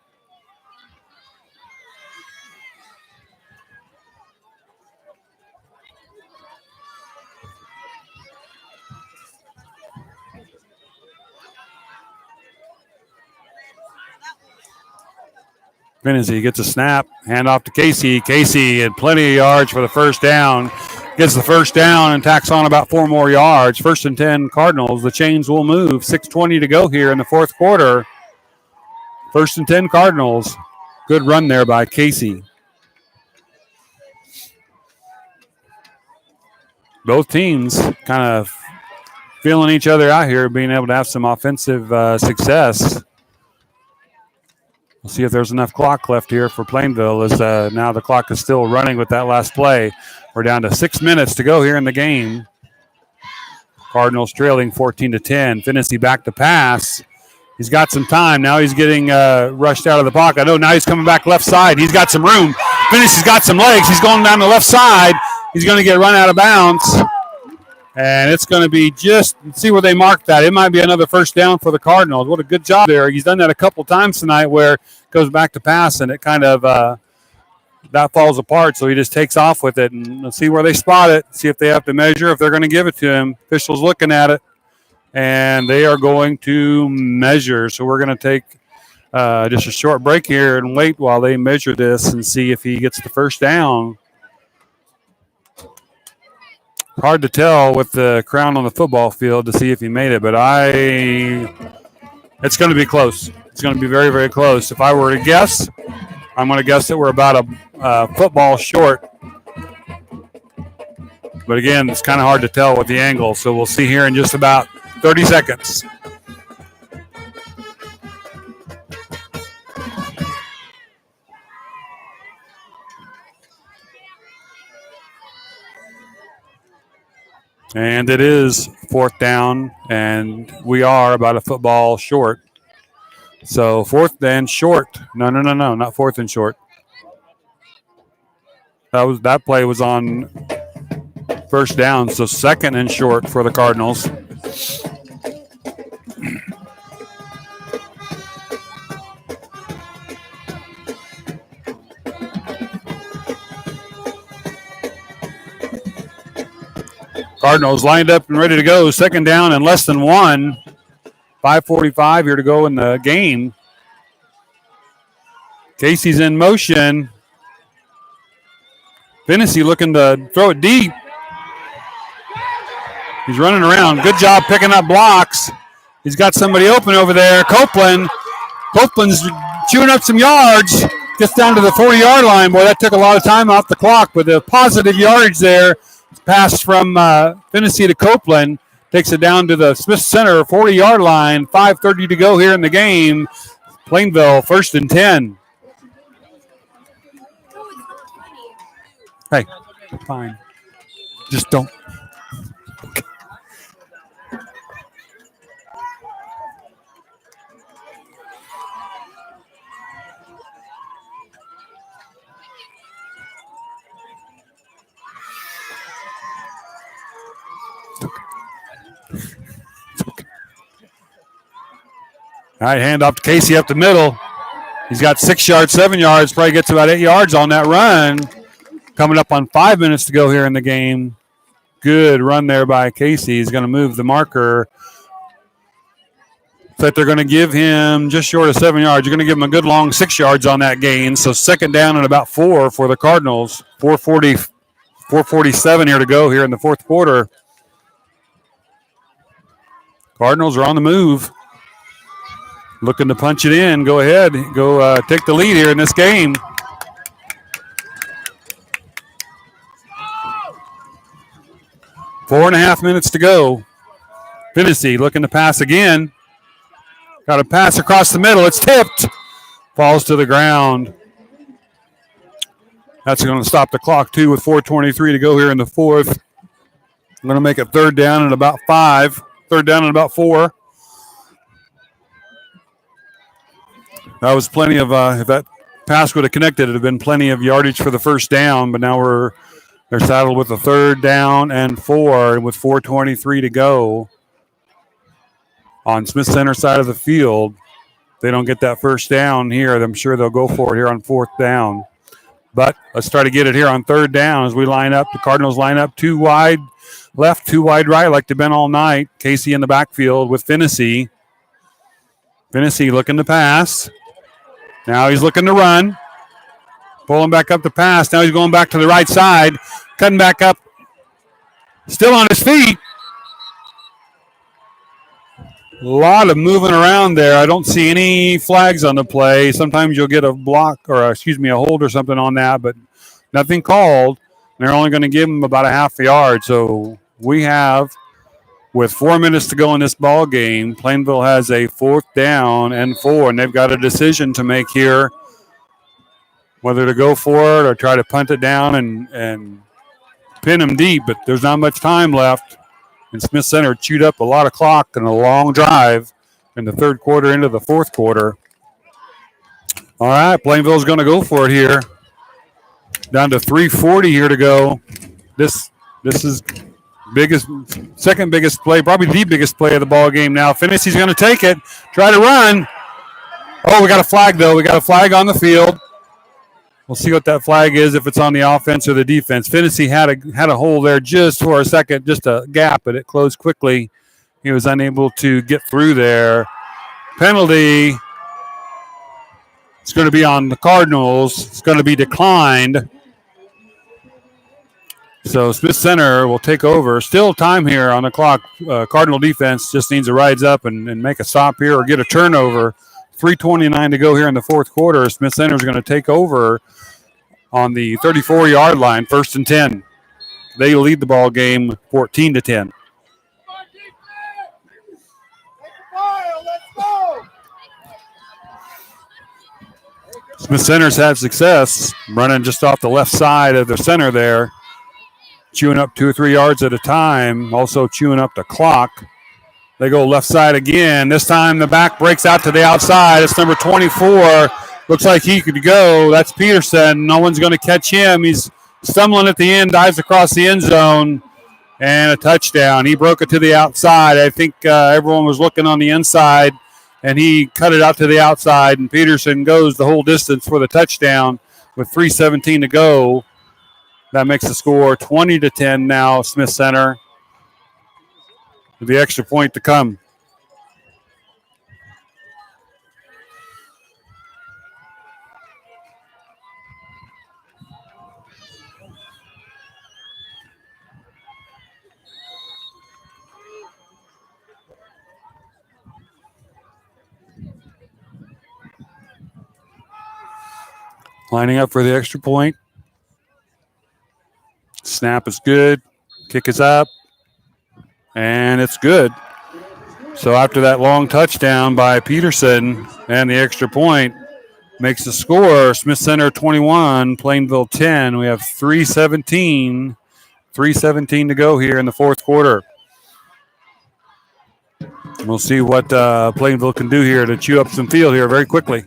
Finney gets a snap, hand off to Casey. Casey had plenty of yards for the first down. Gets the first down and tacks on about 4 more yards. 1st and 10 Cardinals. The chains will move. 6:20 to go here in the fourth quarter. 1st and 10 Cardinals. Good run there by Casey. Both teams kind of feeling each other out here, being able to have some offensive success. We'll see if there's enough clock left here for Plainville as now the clock is still running with that last play. We're down to 6 minutes to go here in the game. Cardinals trailing 14-10. Finney back to pass. He's got some time. Now he's getting rushed out of the pocket. Oh, now he's coming back left side. He's got some room. Finney's got some legs. He's going down the left side. He's going to get run out of bounds. And it's going to be just, see where they mark that. It might be another first down for the Cardinals. What a good job there. He's done that a couple times tonight where it goes back to pass and it kind of, that falls apart. So he just takes off with it. And let's see where they spot it. See if they have to measure, if they're going to give it to him. Officials looking at it. And they are going to measure. So we're going to take just a short break here and wait while they measure this and see if he gets the first down. Hard to tell with the crown on the football field to see if he made it, but it's going to be close. It's going to be very, very close. If I were to guess, I'm going to guess that we're about a football short. But again, it's kind of hard to tell with the angle, so we'll see here in just about 30 seconds. And it is 4th down, and we are about a football short. So 4th and short. No, not 4th and short. That play was on 1st down, so 2nd and short for the Cardinals. Cardinals lined up and ready to go. 2nd down and less than 1. 5:45 here to go in the game. Casey's in motion. Finney looking to throw it deep. He's running around. Good job picking up blocks. He's got somebody open over there. Copeland's chewing up some yards. Gets down to the 40-yard line. Boy, that took a lot of time off the clock, but the positive yardage there. Pass from Finney to Copeland. Takes it down to the Smith Center 40-yard line. 5:30 to go here in the game. Plainville 1st and 10. Hey, fine. Just don't. All right, hand off to Casey up the middle. He's got 6 yards, 7 yards. Probably gets about 8 yards on that run. Coming up on 5 minutes to go here in the game. Good run there by Casey. He's going to move the marker. But they're going to give him just short of 7 yards. You're going to give him a good long 6 yards on that gain. So 2nd down and about 4 for the Cardinals. 4:47 here to go here in the 4th quarter. Cardinals are on the move. Looking to punch it in. Go ahead. Go take the lead here in this game. Four and a half minutes to go. Finney looking to pass again. Got a pass across the middle. It's tipped. Falls to the ground. That's going to stop the clock, too, with 4:23 to go here in the 4th. I'm going to make it 3rd down and about 5. 3rd down and about 4. That was plenty of, if that pass would have connected, it would have been plenty of yardage for the 1st down, but now they're saddled with a 3rd down and 4 with 4:23 to go on Smith Center side of the field. If they don't get that 1st down here, I'm sure they'll go for it here on 4th down. But let's try to get it here on 3rd down as we line up. The Cardinals line up 2 wide left, 2 wide right like they've been all night. Casey in the backfield with Finney. Finney looking to pass. Now he's looking to run. Pulling back up the pass. Now he's going back to the right side. Cutting back up. Still on his feet. A lot of moving around there. I don't see any flags on the play. Sometimes you'll get a block or, a hold or something on that, but nothing called. They're only going to give him about a half a yard. So we have, with 4 minutes to go in this ball game, Plainville has a 4th down and 4, and they've got a decision to make here, whether to go for it or try to punt it down and pin them deep. But there's not much time left. And Smith Center chewed up a lot of clock and a long drive in the 3rd quarter into the 4th quarter. All right, Plainville's going to go for it here. Down to 3:40 here to go. This is second biggest play, probably the biggest play of the ball game now. Finney's going to take it, try to run. Oh, we got a flag, though. We got a flag on the field. We'll see what that flag is, if it's on the offense or the defense. Finney had a hole there just for a second, just a gap, but it closed quickly. He was unable to get through there. Penalty. It's going to be on the Cardinals. It's going to be declined. So Smith Center will take over. Still time here on the clock. Cardinal defense just needs to rise up and make a stop here or get a turnover. 3:29 to go here in the fourth quarter. Smith Center is going to take over on the 34-yard line, 1st and 10. They lead the ball game 14-10. Smith Center's had success running just off the left side of the center there, chewing up 2 or 3 yards at a time, also chewing up the clock. They go left side again. This time the back breaks out to the outside. It's number 24. Looks like he could go. That's Peterson. No one's going to catch him. He's stumbling at the end, dives across the end zone, and a touchdown. He broke it to the outside. I think everyone was looking on the inside, and he cut it out to the outside, and Peterson goes the whole distance for the touchdown with 3:17 to go. That makes the score 20-10 now, Smith Center, with the extra point to come. Lining up for the extra point. Snap is good. Kick is up. And it's good. So after that long touchdown by Peterson and the extra point makes the score Smith Center 21, Plainville 10. We have 3:17 to go here in the fourth quarter. We'll see what Plainville can do here to chew up some field here very quickly.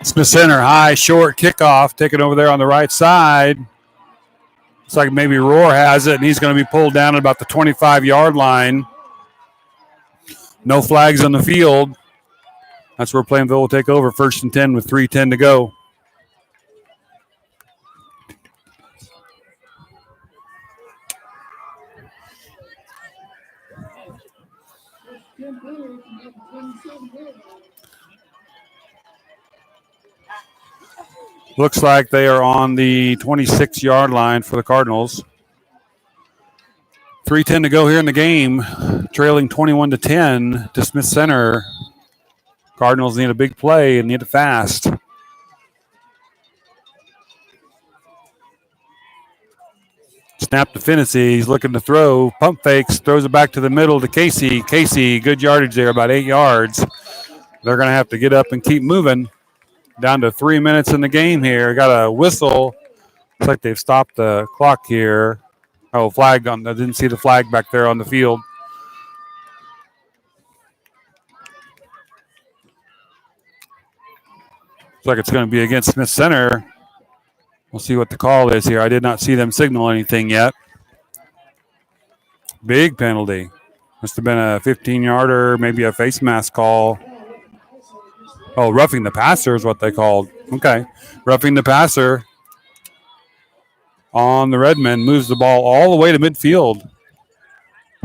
Smith Center, high, short kickoff, taken over there on the right side. Looks like maybe Rohr has it, and he's going to be pulled down at about the 25-yard line. No flags on the field. That's where Plainville will take over, 1st and 10 with 3:10 to go. Looks like they are on the 26-yard line for the Cardinals. 3:10 to go here in the game, trailing 21-10 to Smith Center. Cardinals need a big play and need it fast. Snap to Finney. He's looking to throw. Pump fakes, throws it back to the middle to Casey. Casey, good yardage there, about 8 yards. They're going to have to get up and keep moving. Down to 3 minutes in the game here. Got a whistle. Looks like they've stopped the clock here. Oh, flag on. I didn't see the flag back there on the field. Looks like it's going to be against Smith Center. We'll see what the call is here. I did not see them signal anything yet. Big penalty. Must have been a 15-yarder, maybe a face mask call. Oh, roughing the passer is what they called. Okay. Roughing the passer on the Redmen, moves the ball all the way to midfield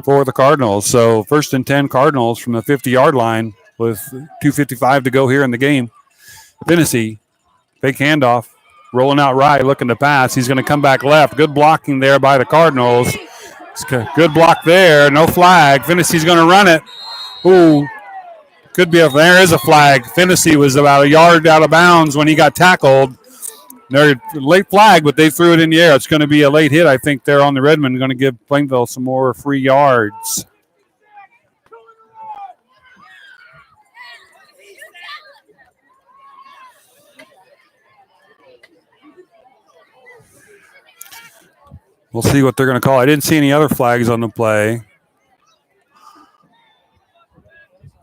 for the Cardinals. So 1st and 10 Cardinals from the 50-yard line with 2:55 to go here in the game. Finney, fake handoff, rolling out right, looking to pass. He's going to come back left. Good blocking there by the Cardinals. Good block there. No flag. Finney's going to run it. Ooh. Could be there is a flag. Finney was about a yard out of bounds when he got tackled. They're late flag, but they threw it in the air. It's going to be a late hit, I think, there on the Redmond. Going to give Plainville some more free yards. We'll see what they're going to call. I didn't see any other flags on the play.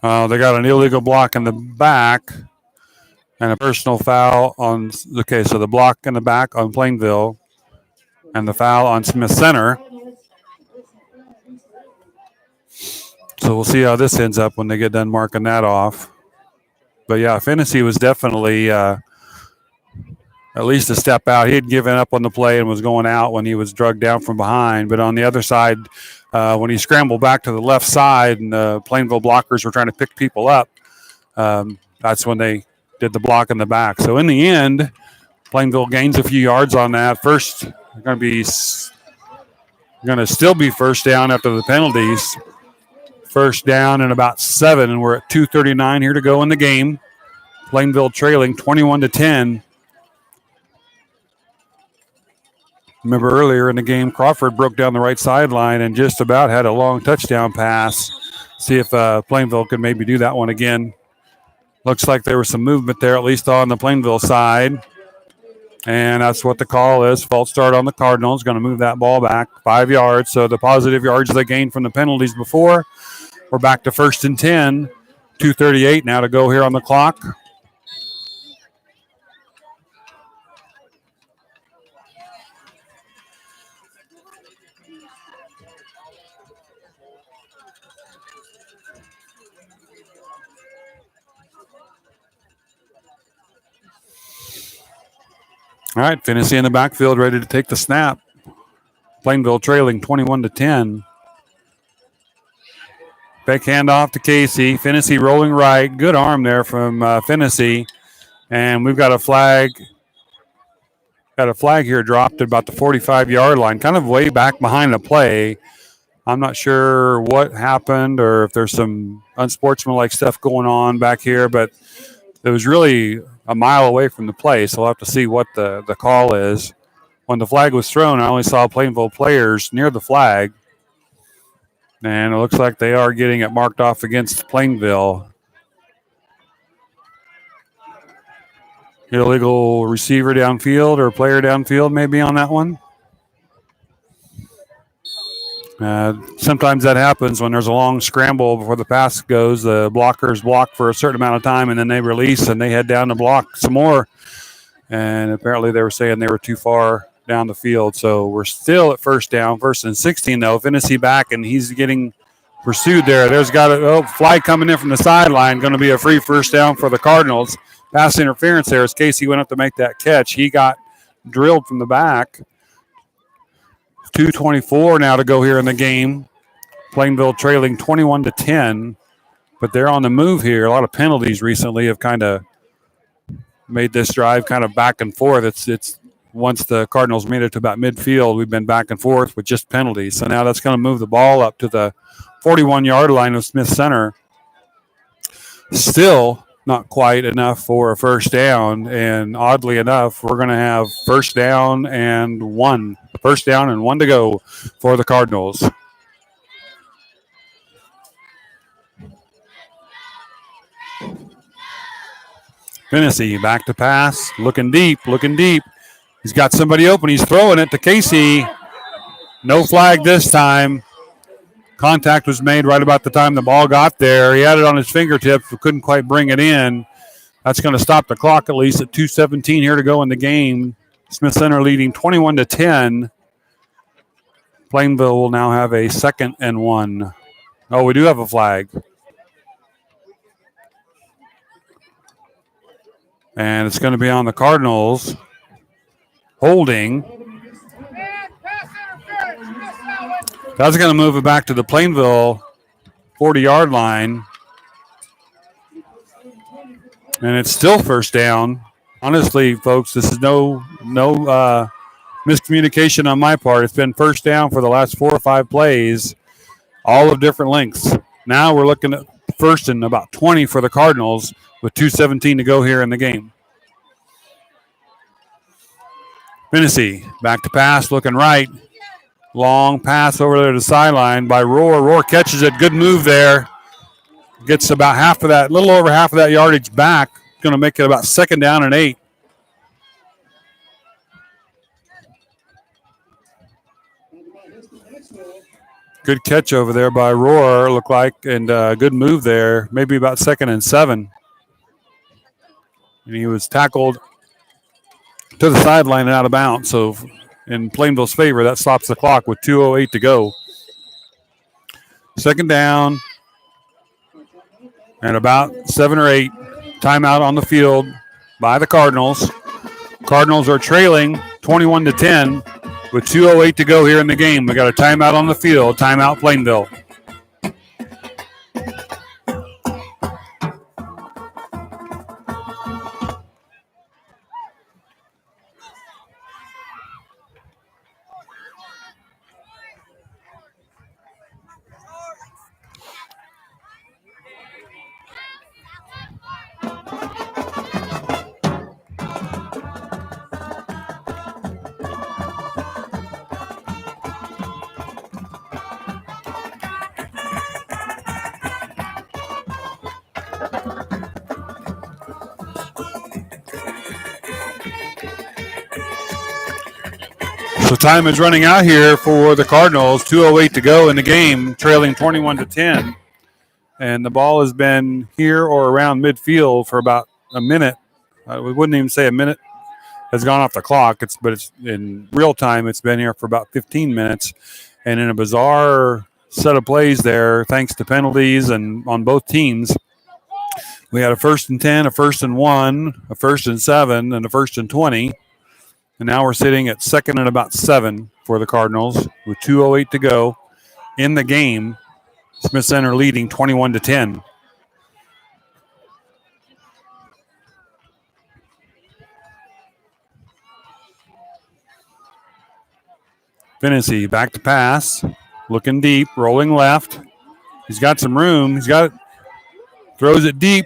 They got an illegal block in the back and a personal foul on. Okay, so the block in the back on Plainville and the foul on Smith Center. So we'll see how this ends up when they get done marking that off. But yeah, Finney was definitely at least a step out. He had given up on the play and was going out when he was drugged down from behind. But on the other side, when he scrambled back to the left side and the Plainville blockers were trying to pick people up, that's when they did the block in the back. So in the end, Plainville gains a few yards on that. First, they're going to still be first down after the penalties. First down and about 7, and we're at 2:39 here to go in the game. Plainville trailing 21-10. Remember earlier in the game, Crawford broke down the right sideline and just about had a long touchdown pass. See if Plainville could maybe do that one again. Looks like there was some movement there, at least on the Plainville side. And that's what the call is. False start on the Cardinals. Going to move that ball back 5 yards. So the positive yards they gained from the penalties before. We're back to 1st and 10. 2:38 now to go here on the clock. All right, Finney in the backfield, ready to take the snap. Plainville trailing 21-10. Fake handoff to Casey. Finney rolling right. Good arm there from Finney. And we've got a flag. Got a flag here dropped at about the 45-yard line, kind of way back behind the play. I'm not sure what happened or if there's some unsportsmanlike stuff going on back here, but it was really a mile away from the play, so we'll have to see what the call is. When the flag was thrown, I only saw Plainville players near the flag, and it looks like they are getting it marked off against Plainville. Illegal receiver downfield or player downfield maybe on that one. Sometimes that happens when there's a long scramble before the pass goes. The blockers block for a certain amount of time, and then they release, and they head down to block some more. And apparently they were saying they were too far down the field. So we're still at first down. 1st and 16, though. Finney back, and he's getting pursued there. There's got a flag coming in from the sideline. Going to be a free first down for the Cardinals. Pass interference there as Casey went up to make that catch. He got drilled from the back. 2:24 now to go here in the game. Plainville trailing 21-10, but they're on the move here. A lot of penalties recently have kind of made this drive kind of back and forth. It's once the Cardinals made it to about midfield, we've been back and forth with just penalties. So now that's going to move the ball up to the 41-yard line of Smith Center. Still not quite enough for a first down, and oddly enough, we're going to have first down and one. First down and 1 to go for the Cardinals. Finney back to pass, looking deep. He's got somebody open. He's throwing it to Casey. No flag this time. Contact was made right about the time the ball got there. He had it on his fingertips, but couldn't quite bring it in. That's going to stop the clock at least at 2:17 here to go in the game. Smith Center leading 21-10. Plainville will now have a 2nd and 1. Oh, we do have a flag. And it's going to be on the Cardinals. Holding. That's going to move it back to the Plainville 40-yard line. And it's still first down. Honestly, folks, this is no miscommunication on my part. It's been first down for the last 4 or 5 plays, all of different lengths. Now we're looking at first and about 20 for the Cardinals with 2:17 to go here in the game. Finney back to pass, looking right. Long pass over there to the sideline by Rohr. Rohr catches it. Good move there. Gets about half of that, little over half of that yardage back. Going to make it about 2nd down and 8. Good catch over there by Rohr, looked like, and good move there. Maybe about 2nd and 7. And he was tackled to the sideline and out of bounds. So in Plainville's favor, that stops the clock with 2:08 to go. 2nd down and about 7 or 8. Timeout on the field by the Cardinals. Cardinals are trailing 21-10 with 2:08 to go here in the game. We got a timeout on the field. Timeout Plainville. So time is running out here for the Cardinals. 2:08 to go in the game, trailing 21-10. And the ball has been here or around midfield for about a minute. We wouldn't even say a minute has gone off the clock. But it's in real time. It's been here for about 15 minutes. And in a bizarre set of plays there, thanks to penalties and on both teams, we had a 1st and 10, a 1st and 1, a 1st and 7, and a 1st and 20. And now we're sitting at 2nd and about 7 for the Cardinals with 2:08 to go in the game. Smith Center leading 21-10. Finney back to pass, looking deep, rolling left. He's got some room. Throws it deep.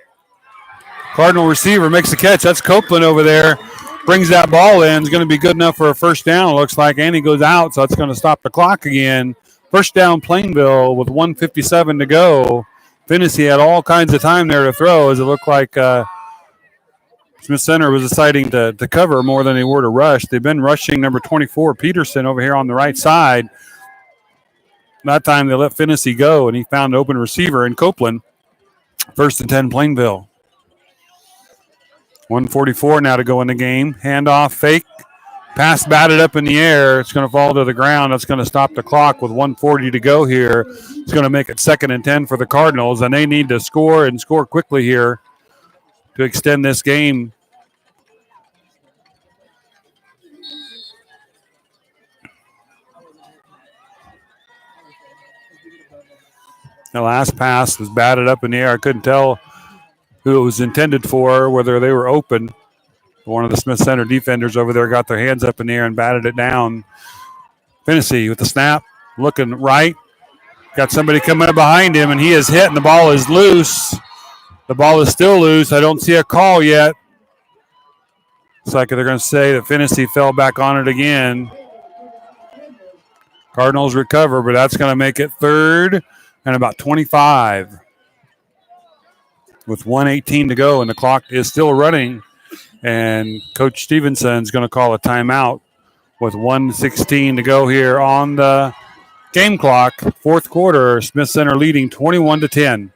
Cardinal receiver makes the catch. That's Copeland over there. Brings that ball in. It's going to be good enough for a 1st down, it looks like. And he goes out, so it's going to stop the clock again. 1st down Plainville with 1:57 to go. Finney had all kinds of time there to throw as it looked like Smith Center was deciding to cover more than they were to rush. They've been rushing number 24, Peterson, over here on the right side. That time they let Finney go, and he found an open receiver in Copeland. 1st and 10 Plainville. 1:44 now to go in the game. Handoff, fake. Pass batted up in the air. It's going to fall to the ground. That's going to stop the clock with 1:40 to go here. It's going to make it 2nd and 10 for the Cardinals, and they need to score and score quickly here to extend this game. The last pass was batted up in the air. I couldn't tell who it was intended for, whether they were open. One of the Smith Center defenders over there got their hands up in the air and batted it down. Finney with the snap, looking right. Got somebody coming up behind him, and he is hit, and the ball is loose. The ball is still loose. I don't see a call yet. Looks like they're going to say that Finney fell back on it again. Cardinals recover, but that's going to make it 3rd and about 25. With 1:18 to go, and the clock is still running. And Coach Stevenson's going to call a timeout with 1:16 to go here on the game clock. 4th quarter, Smith Center leading 21-10.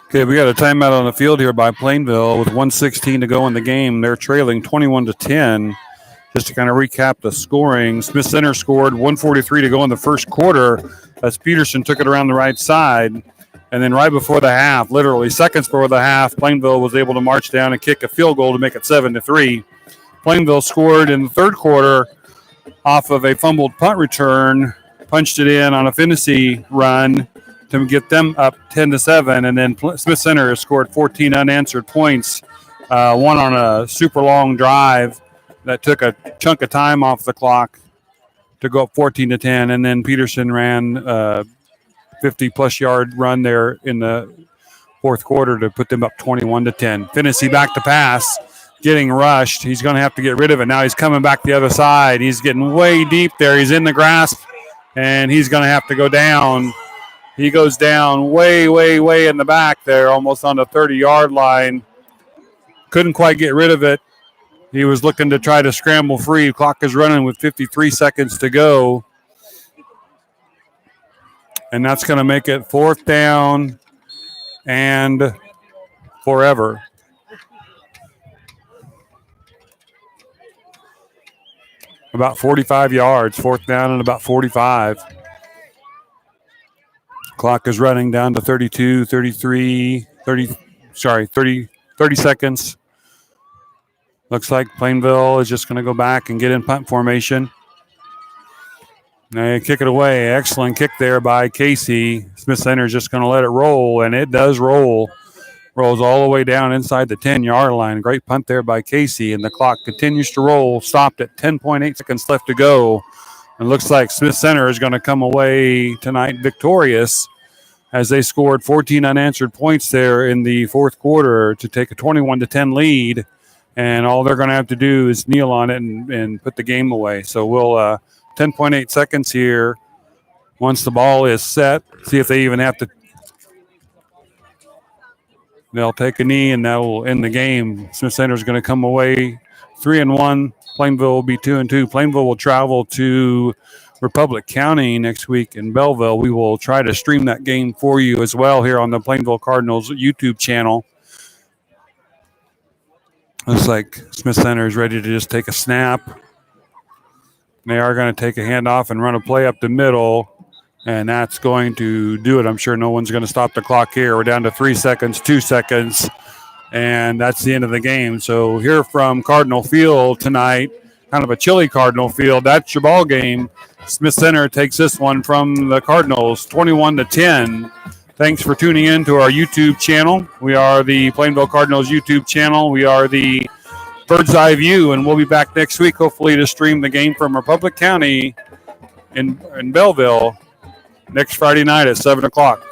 Okay, we got a timeout on the field here by Plainville with 1:16 to go in the game. They're trailing 21-10. Just to kind of recap the scoring, Smith Center scored 1:43 to go in the 1st quarter. as Peterson took it around the right side. And then right before the half, literally seconds before the half, Plainville was able to march down and kick a field goal to make it 7-3. Plainville scored in the third quarter off of a fumbled punt return, punched it in on a Finney run to get them up 10-7. And then Smith Center scored 14 unanswered points, one on a super long drive that took a chunk of time off the clock to go up 14-10. And then Peterson ran 50-plus yard run there in the fourth quarter to put them up 21-10. Finney back to pass, getting rushed. He's going to have to get rid of it. Now he's coming back the other side. He's getting way deep there. He's in the grasp, and he's going to have to go down. He goes down way, way, way in the back there, almost on the 30-yard line. Couldn't quite get rid of it. He was looking to try to scramble free. Clock is running with 53 seconds to go. And that's going to make it fourth down and forever. About 45 yards, fourth down and about 45. Clock is running down to 32, 33, 30 seconds. Looks like Plainville is just going to go back and get in punt formation. They kick it away. Excellent kick there by Casey. Smith Center is just going to let it roll, and it does roll. Rolls all the way down inside the 10-yard line. Great punt there by Casey, and the clock continues to roll. Stopped at 10.8 seconds left to go. It looks like Smith Center is going to come away tonight victorious as they scored 14 unanswered points there in the fourth quarter to take a 21-10 lead. And all they're going to have to do is kneel on it and put the game away. So we'll 10.8 seconds here. Once the ball is set, see if they even have to. They'll take a knee, and that will end the game. Smith Center is going to come away 3-1. Plainville will be 2-2. Plainville will travel to Republic County next week in Belleville. We will try to stream that game for you as well here on the Plainville Cardinals YouTube channel. Looks like Smith Center is ready to just take a snap. They are going to take a handoff and run a play up the middle, and that's going to do it. I'm sure no one's going to stop the clock here. We're down to 3 seconds, 2 seconds, and that's the end of the game. So here from Cardinal Field tonight, kind of a chilly Cardinal Field. That's your ball game. Smith Center takes this one from the Cardinals, 21-10. Thanks for tuning in to our YouTube channel. We are the Plainville Cardinals YouTube channel. We are the Bird's Eye View, and we'll be back next week, hopefully, to stream the game from Republic County in Belleville next Friday night at 7 o'clock.